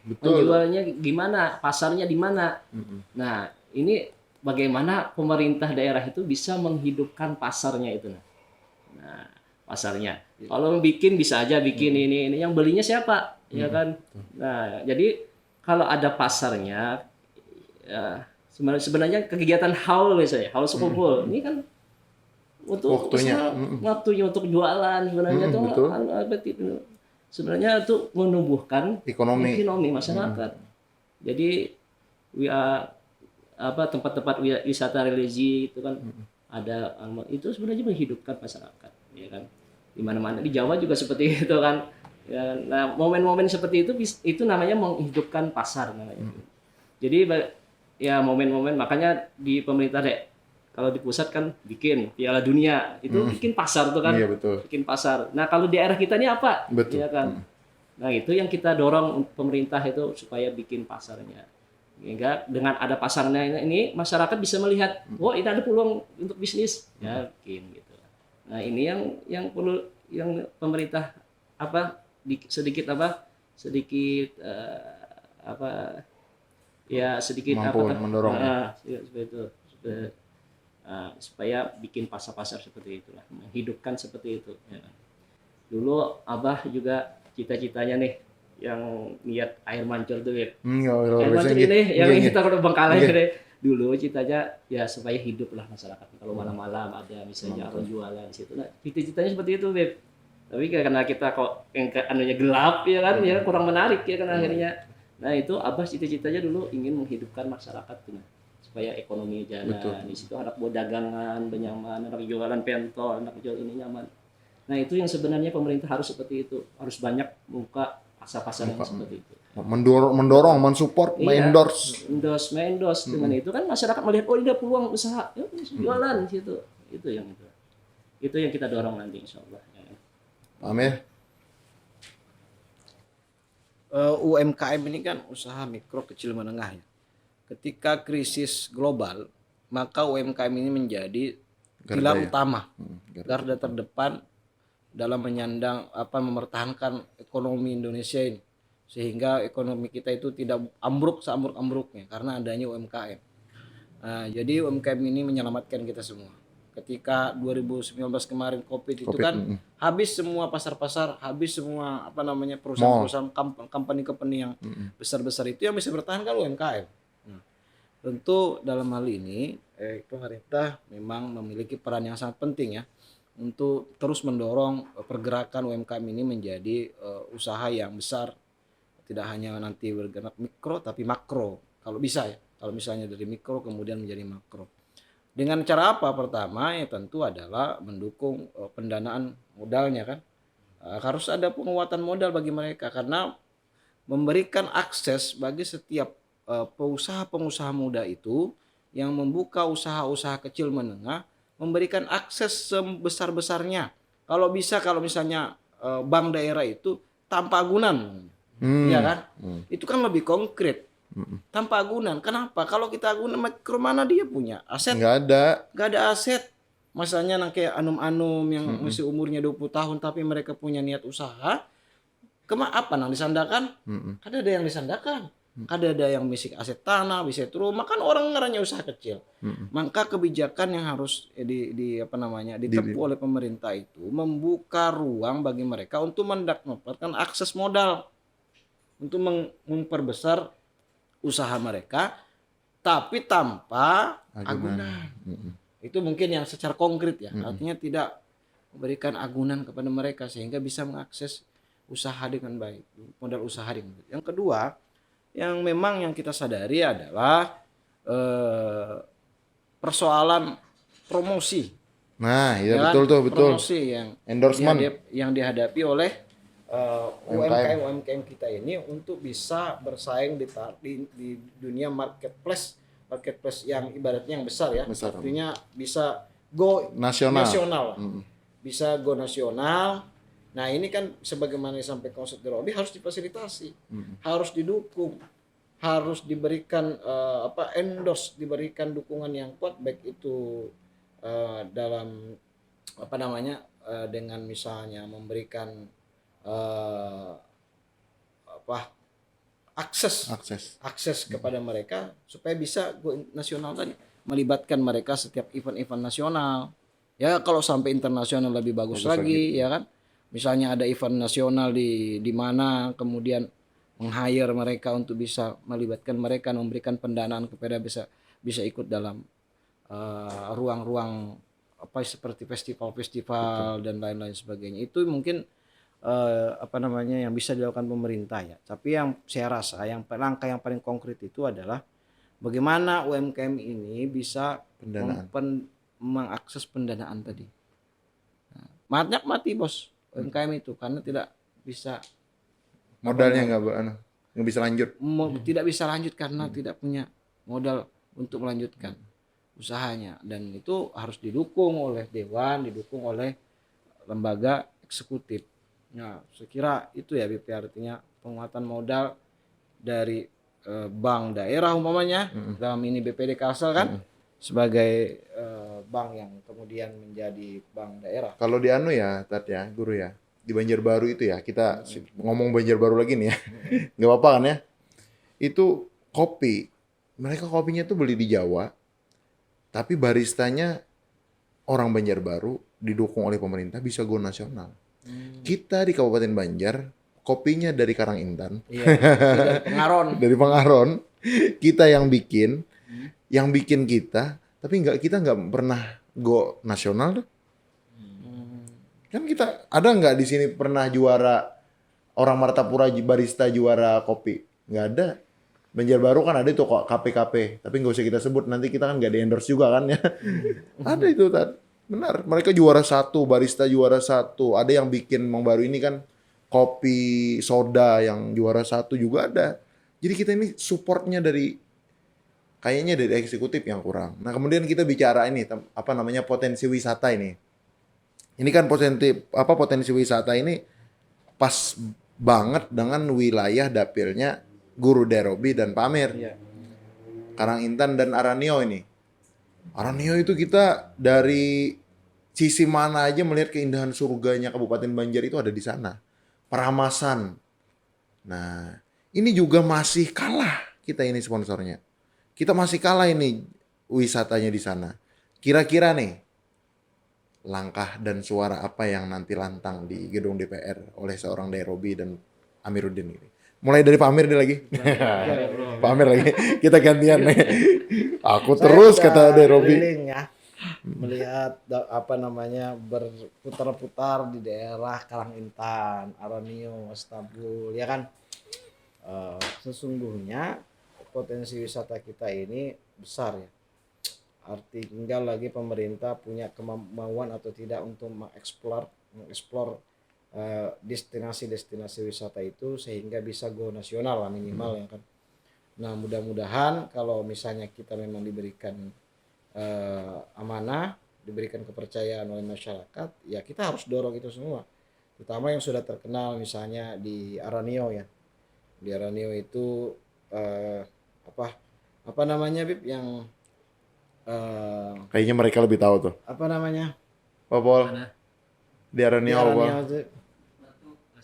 Betul. menjualnya gimana, pasarnya di mana. Nah, ini bagaimana pemerintah daerah itu bisa menghidupkan pasarnya itu. Nah, pasarnya. Kalau bikin bisa aja bikin ini yang belinya siapa? Ya kan? Nah, jadi kalau ada pasarnya ya, sebenarnya kegiatan haul misalnya, haul sekumpul. Ini kan untuk waktunya untuk jualan sebenarnya itu sebenarnya itu menumbuhkan ekonomi masyarakat. Jadi tempat-tempat wisata religi itu kan ada, itu sebenarnya menghidupkan masyarakat ya kan, di mana-mana di Jawa juga seperti itu kan ya. Nah momen-momen seperti itu namanya menghidupkan pasar namanya. Jadi ya momen-momen, makanya di pemerintah kalau di pusat kan bikin Piala Dunia itu bikin pasar tuh kan. Iya, betul. Bikin pasar. Nah kalau di daerah kita ini apa? Betul. Ya kan. Nah itu yang kita dorong pemerintah itu supaya bikin pasarnya. Sehingga dengan ada pasarnya ini masyarakat bisa melihat, oh ini ada peluang untuk bisnis, yakin gitu. Nah ini yang perlu, yang pemerintah sedikit mampu mendorong. Seperti itu. Supaya bikin pasar-pasar seperti itulah, menghidupkan seperti itu. Ya. Dulu Abah juga cita-citanya nih, yang niat air mancur tuh ya. Air mancur ini yang kita kalau Bengkalai gede. Dulu citanya ya supaya hidup lah masyarakat. Kalau malam-malam ada misalnya orang jualan di situ. Nah, cita-citanya seperti itu, Beb. Tapi karena kita kok yang anunya gelap ya kan, ya kurang menarik ya kan akhirnya. Nah, itu Abah cita-citanya dulu ingin menghidupkan masyarakat tuh. Supaya ekonomi jalan. Betul. Di situ anak buat dagangan nyaman, anak jualan pentol, anak jual ini nyaman. Nah itu yang sebenarnya pemerintah harus seperti itu, harus banyak buka pasar-pasar yang seperti itu. Mensupport, endorse. Dengan itu kan masyarakat melihat, oh ini ada peluang usaha, ya jualan di situ. Itu yang kita dorong nanti insya Allah. Paham ya? UMKM ini kan usaha mikro kecil menengah ya. Ketika krisis global, maka UMKM ini menjadi pilar utama, garda terdepan dalam menyandang mempertahankan ekonomi Indonesia ini, sehingga ekonomi kita itu tidak ambruk seambruk-ambruknya karena adanya UMKM. Nah, jadi UMKM ini menyelamatkan kita semua. Ketika 2019 kemarin COVID itu kan habis semua pasar-pasar, habis semua perusahaan-perusahaan, company yang besar-besar itu yang bisa bertahan kan UMKM. Tentu dalam hal ini pemerintah memang memiliki peran yang sangat penting ya untuk terus mendorong pergerakan UMKM ini menjadi usaha yang besar, tidak hanya nanti bergerak mikro tapi makro kalau bisa ya, kalau misalnya dari mikro kemudian menjadi makro. Dengan cara apa? Pertama ya tentu adalah mendukung pendanaan modalnya kan, harus ada penguatan modal bagi mereka karena memberikan akses bagi setiap pengusaha-pengusaha muda itu yang membuka usaha-usaha kecil menengah, memberikan akses sebesar-besarnya. Kalau misalnya bank daerah itu tanpa agunan, ya kan? Itu kan lebih konkret. Tanpa agunan. Kenapa? Kalau kita agunan, mikro mana dia punya aset? Nggak ada aset. masanya nang kayak anum-anum yang masih umurnya 20 tahun tapi mereka punya niat usaha, apa nang disandakan? Kada ada yang disandakan. Kada ada yang bisik aset tanah, bisik rumah, kan orang ngaranya usaha kecil. Maka kebijakan yang harus di apa namanya ditempuh oleh pemerintah itu membuka ruang bagi mereka untuk mendapatkan akses modal untuk memperbesar usaha mereka, tapi tanpa agunan. Itu mungkin yang secara konkret ya, artinya tidak memberikan agunan kepada mereka sehingga bisa mengakses usaha dengan baik, modal usaha dengan baik. Yang kedua, yang memang yang kita sadari adalah persoalan promosi. Nah, iya Ya kan? betul tuh, betul. Promosi yang Endorsement. yang dihadapi oleh UMKM kita ini untuk bisa bersaing di dunia marketplace yang ibaratnya yang besar ya. Besar. Artinya bisa go Nasional. Bisa go nasional. Nah ini kan sebagaimana disampaikan Ustadz Robi harus difasilitasi, harus didukung, harus diberikan endorse, diberikan dukungan yang kuat baik itu dalam apa namanya dengan misalnya memberikan akses kepada mereka supaya bisa go nasional tadi, melibatkan mereka setiap event-event nasional. Ya kalau sampai internasional lebih bagus lagi ya kan. Misalnya ada event nasional di mana kemudian meng-hire mereka untuk bisa melibatkan mereka, memberikan pendanaan kepada bisa ikut dalam ruang-ruang apa seperti festival-festival dan lain-lain sebagainya. Itu mungkin apa namanya yang bisa dilakukan pemerintah ya. Tapi yang saya rasa langkah yang paling konkret itu adalah bagaimana UMKM ini bisa mengakses pendanaan tadi. Nah, mati bos UMKM itu karena tidak bisa modalnya nggak bisa lanjut. Tidak bisa lanjut karena tidak punya modal untuk melanjutkan usahanya, dan itu harus didukung oleh dewan, didukung oleh lembaga eksekutif. Nah, saya kira itu ya BP, artinya penguatan modal dari bank daerah umpamanya dalam ini BPD Kalsel kan sebagai bank yang kemudian menjadi bank daerah. Kalau di ya, Tat ya, Guru ya, di Banjarbaru itu ya, kita ngomong Banjarbaru lagi nih ya, nggak apa-apa kan ya? Itu kopi, mereka kopinya tuh beli di Jawa, tapi baristanya orang Banjarbaru didukung oleh pemerintah bisa go nasional. Kita di Kabupaten Banjar, kopinya dari Karangintan, Dari Pengaron. dari Pengaron, kita yang bikin kita, tapi kita nggak pernah go nasional tuh. Kan kita ada nggak di sini pernah juara orang Martapura barista juara kopi? Nggak ada. Banjarbaru kan ada tuh kok KP, tapi nggak usah kita sebut, nanti kita kan nggak di endorse juga kan ya. Ada itu Tad. Benar, mereka juara 1, barista juara 1. Ada yang bikin baru ini kan kopi soda yang juara 1 juga ada. Jadi kita ini supportnya kayaknya dari eksekutif yang kurang. Nah kemudian kita bicara ini apa namanya potensi wisata ini. Ini kan potensi wisata ini pas banget dengan wilayah dapilnya Guru Derobi dan Pak Amir. Karangintan dan Aranio ini. Aranio itu kita dari sisi mana aja melihat keindahan surganya Kabupaten Banjar itu ada di sana. Peramasan. Nah, ini juga masih kalah kita ini sponsornya. Kita masih kalah ini wisatanya di sana. Kira-kira nih, langkah dan suara apa yang nanti lantang di gedung DPR oleh seorang Derobi dan Amiruddin ini? Mulai dari Pak Amir deh lagi. Pak Amir lagi. Kita gantian nih. Aku terus kata Derobi. Ya, melihat apa namanya berputar-putar di daerah Karangintan, Aranio, Istanbul, ya kan. Sesungguhnya potensi wisata kita ini besar ya. Arti tinggal lagi pemerintah punya kemauan atau tidak untuk mengeksplor destinasi-destinasi wisata itu sehingga bisa go nasional lah minimal ya kan. Nah mudah-mudahan kalau misalnya kita memang diberikan amanah, diberikan kepercayaan oleh masyarakat, ya kita harus dorong itu semua. Terutama yang sudah terkenal misalnya di Aranio ya. Di Aranio itu apa namanya Bib yang Kayaknya mereka lebih tahu tuh. apa namanya? Apa Pol? Mana? Diarani apa? Daerahnya itu.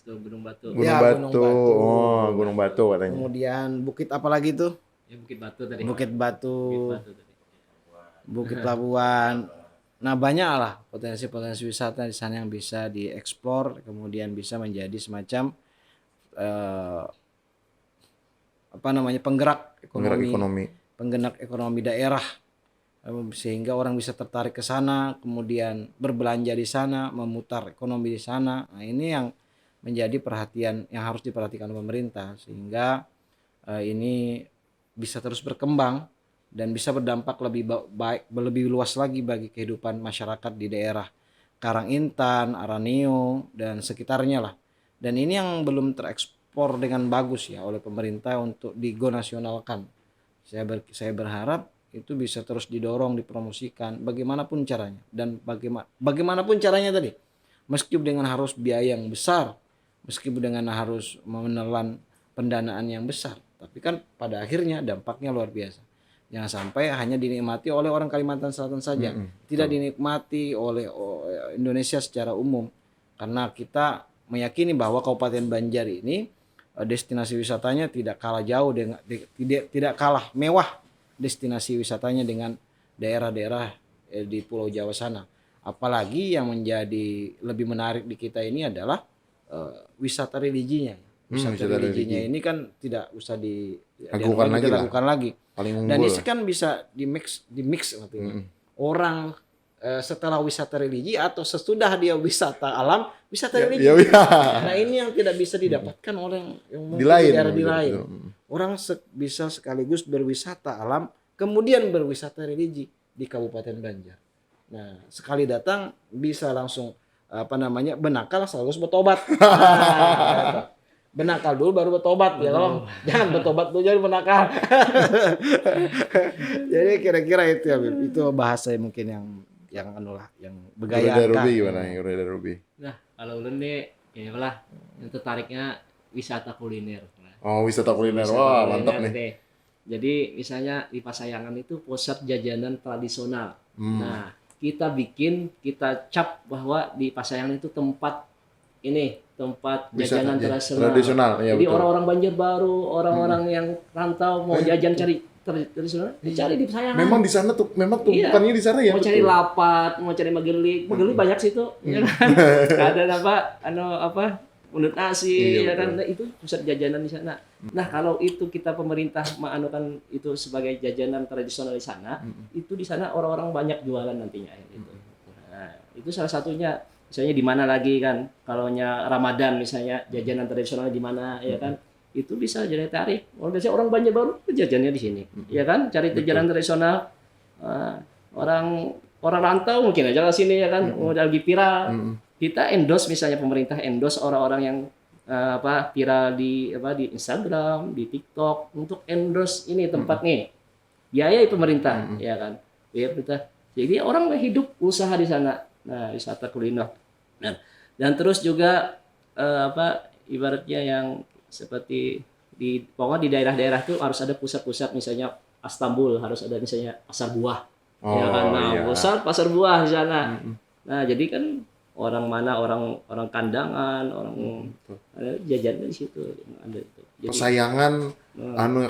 Gunung Batu. Gunung Ya, Batu. Gunung Batu. Oh, Gunung Batu katanya. Kemudian bukit apa lagi tuh? Ya Bukit Batu tadi. Bukit Batu, Bukit Batu tadi. Bukit Labuan. Nah, banyak lah potensi-potensi wisata di sana yang bisa dieksplor, kemudian bisa menjadi semacam eh, apa namanya, penggerak Penggerak ekonomi, ekonomi. penggerak ekonomi daerah. Sehingga orang bisa tertarik ke sana, kemudian berbelanja di sana, memutar ekonomi di sana. Nah, ini yang menjadi perhatian yang harus diperhatikan pemerintah, sehingga ini bisa terus berkembang dan bisa berdampak baik, lebih luas lagi bagi kehidupan masyarakat di daerah Karangintan, Araneo dan sekitarnya lah. Dan ini yang belum terekspor dengan bagus ya oleh pemerintah untuk digo nasionalkan. Saya berharap itu bisa terus didorong, dipromosikan bagaimanapun caranya, dan bagaimanapun caranya tadi, meskipun dengan harus biaya yang besar, meskipun dengan harus menelan pendanaan yang besar, tapi kan pada akhirnya dampaknya luar biasa. Jangan sampai hanya dinikmati oleh orang Kalimantan Selatan saja, tidak dinikmati oleh Indonesia secara umum, karena kita meyakini bahwa Kabupaten Banjar ini destinasi wisatanya tidak kalah jauh dengan tidak kalah mewah destinasi wisatanya dengan daerah-daerah di Pulau Jawa sana. Apalagi yang menjadi lebih menarik di kita ini adalah wisata religinya. Wisata religinya ini kan tidak usah dilakukan lagi. Paling unggul. Dan ini kan bisa di mix artinya. Orang setelah wisata religi atau sesudah dia wisata alam, wisata religi. Nah, ini yang tidak bisa didapatkan oleh yang di lain, daerah di lain. Orang bisa sekaligus berwisata alam, kemudian berwisata religi di Kabupaten Banjar. Nah, sekali datang bisa langsung benakal sekaligus bertobat. Benakal dulu baru bertobat ya, kalau jangan bertobat dulu jadi benakal. Jadi kira-kira itu ya, Bib. Itu bahasa mungkin yang bergaya. Gimana Ruby? Nah, kalau ulun nih ya lah yang tertariknya wisata kuliner. Oh, wisata kuliner. Wah, mantap nih. Deh. Jadi misalnya di Pasayangan itu pusat jajanan tradisional. Nah, kita cap bahwa di Pasayangan itu tempat jajanan tradisional. Ya, jadi betul. orang-orang Banjarbaru, orang-orang yang rantau mau jajan cari tradisional, dicari di Pasayangan. Memang di sana tuh, bukannya di sana ya. Mau cari lapat, mau cari magelik banyak sih itu. Ya kan? Ada menurut nasi, ya kan, nah, itu pusat jajanan di sana. Nah, kalau itu kita pemerintah menganukan itu sebagai jajanan tradisional di sana, itu di sana orang-orang banyak jualan nantinya. Gitu. Nah, itu salah satunya. Misalnya di mana lagi kan, kalaunya Ramadan misalnya jajanan tradisional di mana, ya kan, itu bisa jadi tarik. Biasanya orang Banjarbaru jajannya di sini, ya kan, cari jajanan tradisional. Orang rantau mungkin aja ke sini ya kan, lagi viral. Kita endorse, misalnya pemerintah endorse orang-orang yang viral di Instagram, di TikTok, untuk endorse ini tempat nih. Biaya pemerintah, ya kan. Biaya pemerintah. Jadi orang hidup usaha di sana. Nah, wisata kuliner. Dan terus juga ibaratnya yang seperti pokoknya di daerah-daerah itu harus ada pusat-pusat, misalnya Istanbul harus ada misalnya pasar buah. Ya kan. Nah, pasar buah di sana. Nah, jadi kan orang kandangan, orang jajan di situ ada itu. Jadi, Pasayangan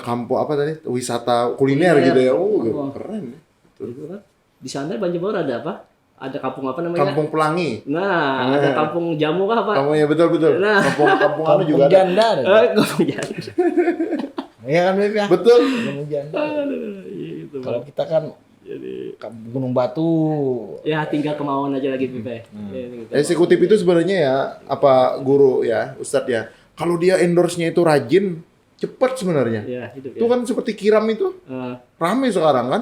kampung tadi? Wisata kuliner gitu ya. Oh, keren. Itu kan. Di sana Banjarbaru ada apa? Ada kampung apa namanya? Kampung Pelangi. Nah, ada kampung jamu kah apa? Kampung ya betul. Nah, kampung juga janda ada. Kampung janda. Iya kan, Beb ya? Betul. Kampung janda. Gitu, kalau kita kan jadi Gunung Batu. Ya tinggal kemauan aja lagi, Beb. Eksekutif itu sebenarnya ya, guru ya, Ustadz ya. Kalau dia endorse-nya itu rajin, cepat sebenarnya. Ya, itu kan seperti Kiram itu. Rame sekarang kan.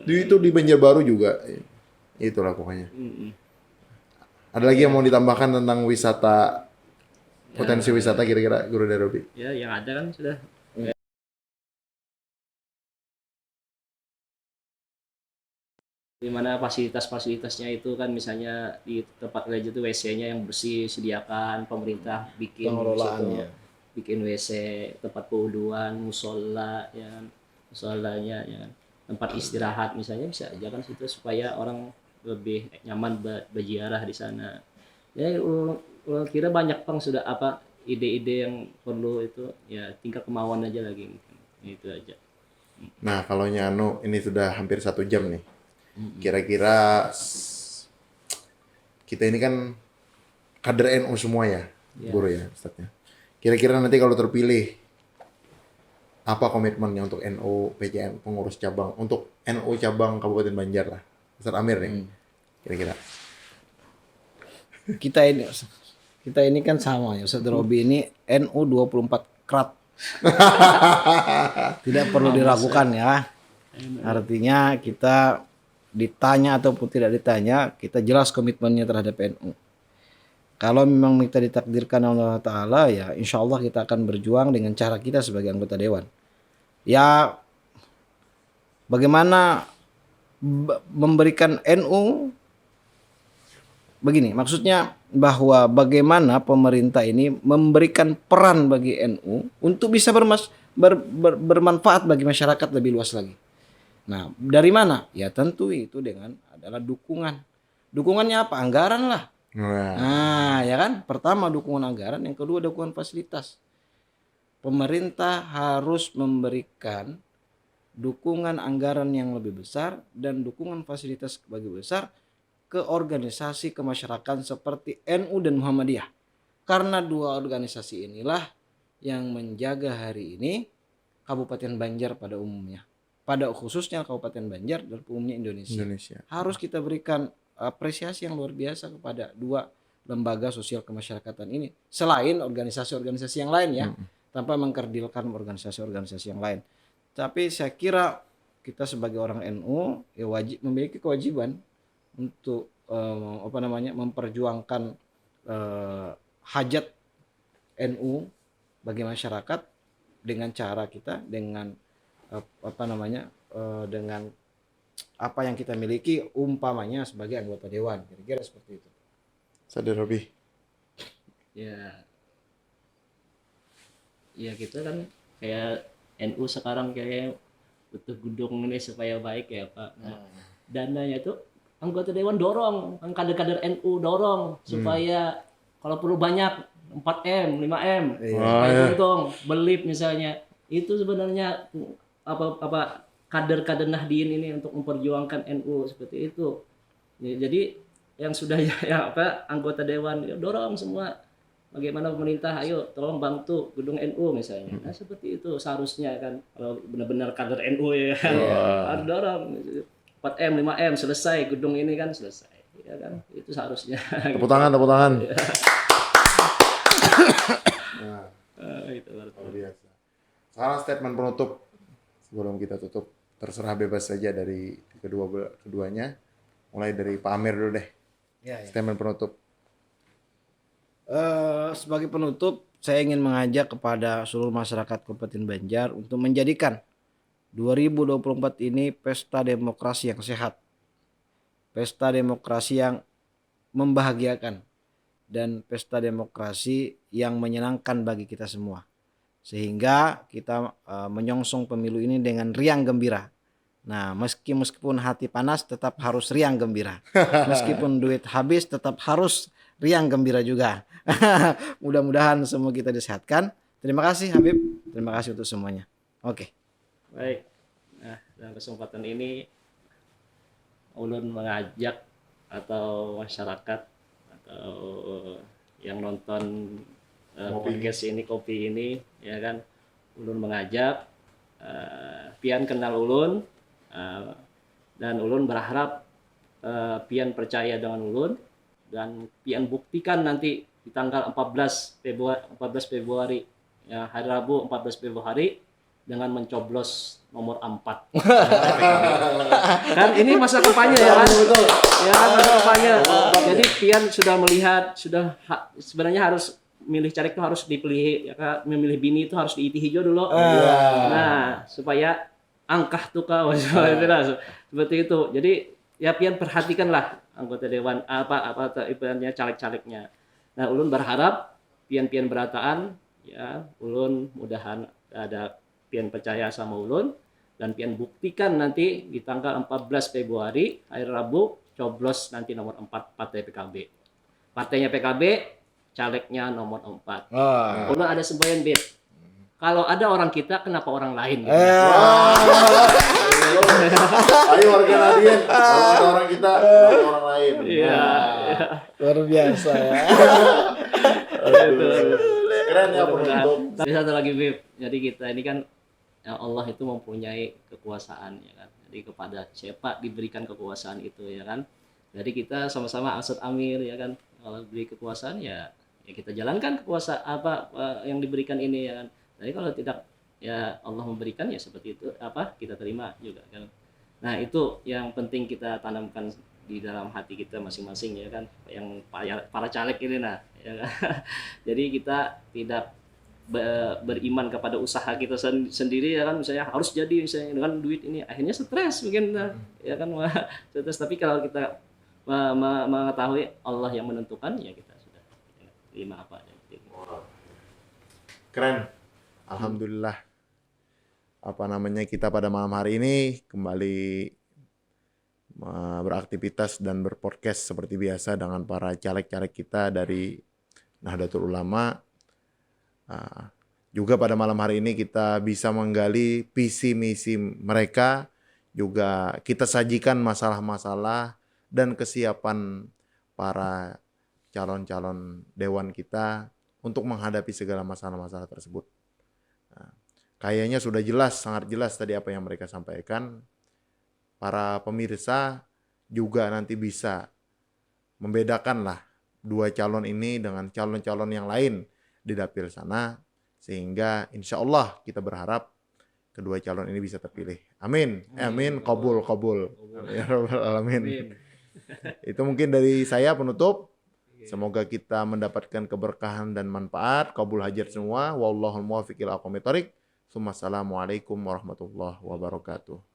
Itu di Banjarbaru juga. Itulah pokoknya. Ada lagi yang mau ditambahkan tentang wisata, potensi wisata kira-kira, Guru Darobi? Ya, yang ada kan sudah. Di mana fasilitasnya itu kan, misalnya di tempat gereja itu WC-nya yang bersih sediakan, pemerintah bikin pengelolaannya, bikin WC, tempat kewuduan, musola, ya kan, musolanya, ya kan. tempat istirahat misalnya bisa aja kan situ supaya orang lebih nyaman berziarah di sana. Ya ulun kira banyak pang sudah apa ide-ide yang perlu itu ya tinggal kemauan aja lagi itu aja. Nah, kalau Nyano ini sudah hampir 1 jam nih. Kira-kira kita ini kan kader NU semua ya, guru ya, Ustadznya. Kira-kira nanti kalau terpilih, apa komitmennya untuk NU PCN pengurus cabang, untuk NU cabang Kabupaten Banjar lah, Ustadz Amir nih, kira-kira. Kita ini kan sama ya, Ustadz Robi ini NU 24 Krat. Tidak perlu diragukan ya. Artinya kita ditanya ataupun tidak ditanya, kita jelas komitmennya terhadap NU. Kalau memang kita ditakdirkan Allah Ta'ala, ya insya Allah kita akan berjuang dengan cara kita sebagai anggota Dewan. Ya bagaimana memberikan NU, begini maksudnya, bahwa bagaimana pemerintah ini memberikan peran bagi NU untuk bisa bermanfaat bagi masyarakat lebih luas lagi. Nah, dari mana? Ya tentu itu dengan adalah dukungan. Dukungannya apa? Anggaran lah. Nah, ya kan? Pertama dukungan anggaran, yang kedua dukungan fasilitas. Pemerintah harus memberikan dukungan anggaran yang lebih besar dan dukungan fasilitas lebih besar ke organisasi kemasyarakatan seperti NU dan Muhammadiyah. Karena dua organisasi inilah yang menjaga hari ini Kabupaten Banjar pada umumnya. Pada khususnya Kabupaten Banjar dan umumnya Indonesia. Harus kita berikan apresiasi yang luar biasa kepada dua lembaga sosial kemasyarakatan ini. Selain organisasi-organisasi yang lain ya. Tanpa mengkerdilkan organisasi-organisasi yang lain. Tapi saya kira kita sebagai orang NU ya memiliki kewajiban untuk memperjuangkan hajat NU bagi masyarakat dengan cara kita, dengan dengan apa yang kita miliki, umpamanya sebagai anggota dewan, kira-kira seperti itu. Sadar Robi. Ya kita kan kayak NU sekarang kayak butuh gedung ini supaya baik ya Pak. Nah, dananya itu anggota dewan dorong, kader-kader NU dorong supaya kalau perlu banyak 4M, 5M, supaya untung, belip misalnya. Itu sebenarnya apa kader-kader Nahdien ini untuk memperjuangkan NU seperti itu. Ya, jadi yang sudah anggota dewan ya dorong semua. Bagaimana pemerintah, ayo tolong bantu gedung NU misalnya. Nah seperti itu seharusnya kan, kalau benar-benar kader NU ya kan, harus dorong 4M, 5M selesai gedung ini kan selesai, ya kan, itu seharusnya. Tepuk tangan. Itu luar biasa. Sekarang statement penutup sebelum kita tutup, terserah bebas saja dari keduanya, mulai dari Pak Amir dulu deh. Statement penutup. Sebagai penutup, saya ingin mengajak kepada seluruh masyarakat Kabupaten Banjar untuk menjadikan 2024 ini pesta demokrasi yang sehat, pesta demokrasi yang membahagiakan, dan pesta demokrasi yang menyenangkan bagi kita semua, sehingga kita menyongsong pemilu ini dengan riang gembira. Nah, meskipun hati panas tetap harus riang gembira, meskipun duit habis tetap harus riang gembira juga. Mudah-mudahan semua kita disehatkan. Terima kasih Habib, terima kasih untuk semuanya. Oke. Baik. Nah, dalam kesempatan ini ulun mengajak atau masyarakat atau yang nonton podcast ini, kopi ini, ya kan, ulun mengajak pian kenal ulun dan ulun berharap pian percaya dengan ulun dan pian buktikan nanti di tanggal 14 Februari ya, hari Rabu 14 Februari dengan mencoblos nomor 4. Kan ini masa kampanye ya kan? Ya kan, masa kampanye. Jadi pian sudah melihat, sebenarnya harus milih caleg itu harus dipilih ya kan, memilih bini itu harus diiti hijau dulu. Nah, supaya angkah tuh kau seperti itu. Jadi ya pian perhatikanlah anggota dewan apa ibaratnya caleg-calegnya. Nah, ulun berharap pian-pian berataan ya, ulun mudahan ada pian percaya sama ulun dan pian buktikan nanti di tanggal 14 Februari hari Rabu coblos nanti nomor 4 partai PKB. Partainya PKB, calegnya nomor 4. Oh. Udah ada semboyan Bib. Kalau ada orang kita, kenapa orang lain? Gitu. Ayo warga Nadien, kalau ada orang kita, kenapa orang lain? Iya. Luar biasa ya. Keren ya penutup. Tapi satu lagi Bib, jadi kita ini kan Allah itu mempunyai kekuasaan ya kan. Jadi kepada siapa diberikan kekuasaan itu ya kan. Jadi kita sama-sama Asad Amir ya kan. Kalau diberi kekuasaan ya kita jalankan kekuasaan apa yang diberikan ini ya kan. Jadi kalau tidak ya Allah memberikan ya seperti itu kita terima juga kan. Nah, itu yang penting kita tanamkan di dalam hati kita masing-masing ya kan. Yang para caleg ini ya kan. Jadi kita tidak beriman kepada usaha kita sendiri ya kan, misalnya harus jadi misalnya dengan duit ini akhirnya stres mungkin ya kan stres. Tapi kalau kita mengetahui Allah yang menentukan ya kita sudah terima apa aja. Keren. Alhamdulillah. Kita pada malam hari ini kembali beraktivitas dan berpodcast seperti biasa dengan para caleg-caleg kita dari Nahdlatul Ulama. Juga pada malam hari ini kita bisa menggali visi misi mereka, juga kita sajikan masalah-masalah dan kesiapan para calon-calon dewan kita untuk menghadapi segala masalah-masalah tersebut. Kayaknya sudah jelas, sangat jelas tadi apa yang mereka sampaikan. Para pemirsa juga nanti bisa membedakanlah dua calon ini dengan calon-calon yang lain di dapil sana, sehingga insya Allah kita berharap kedua calon ini bisa terpilih. Amin. Amin. Qabul. Ya Rabbal Alamin. Itu mungkin dari saya penutup. Semoga kita mendapatkan keberkahan dan manfaat. Qabul hajat semua. Wallahul muwaffiq ila aqwamit thoriq. Assalamualaikum warahmatullahi wabarakatuh.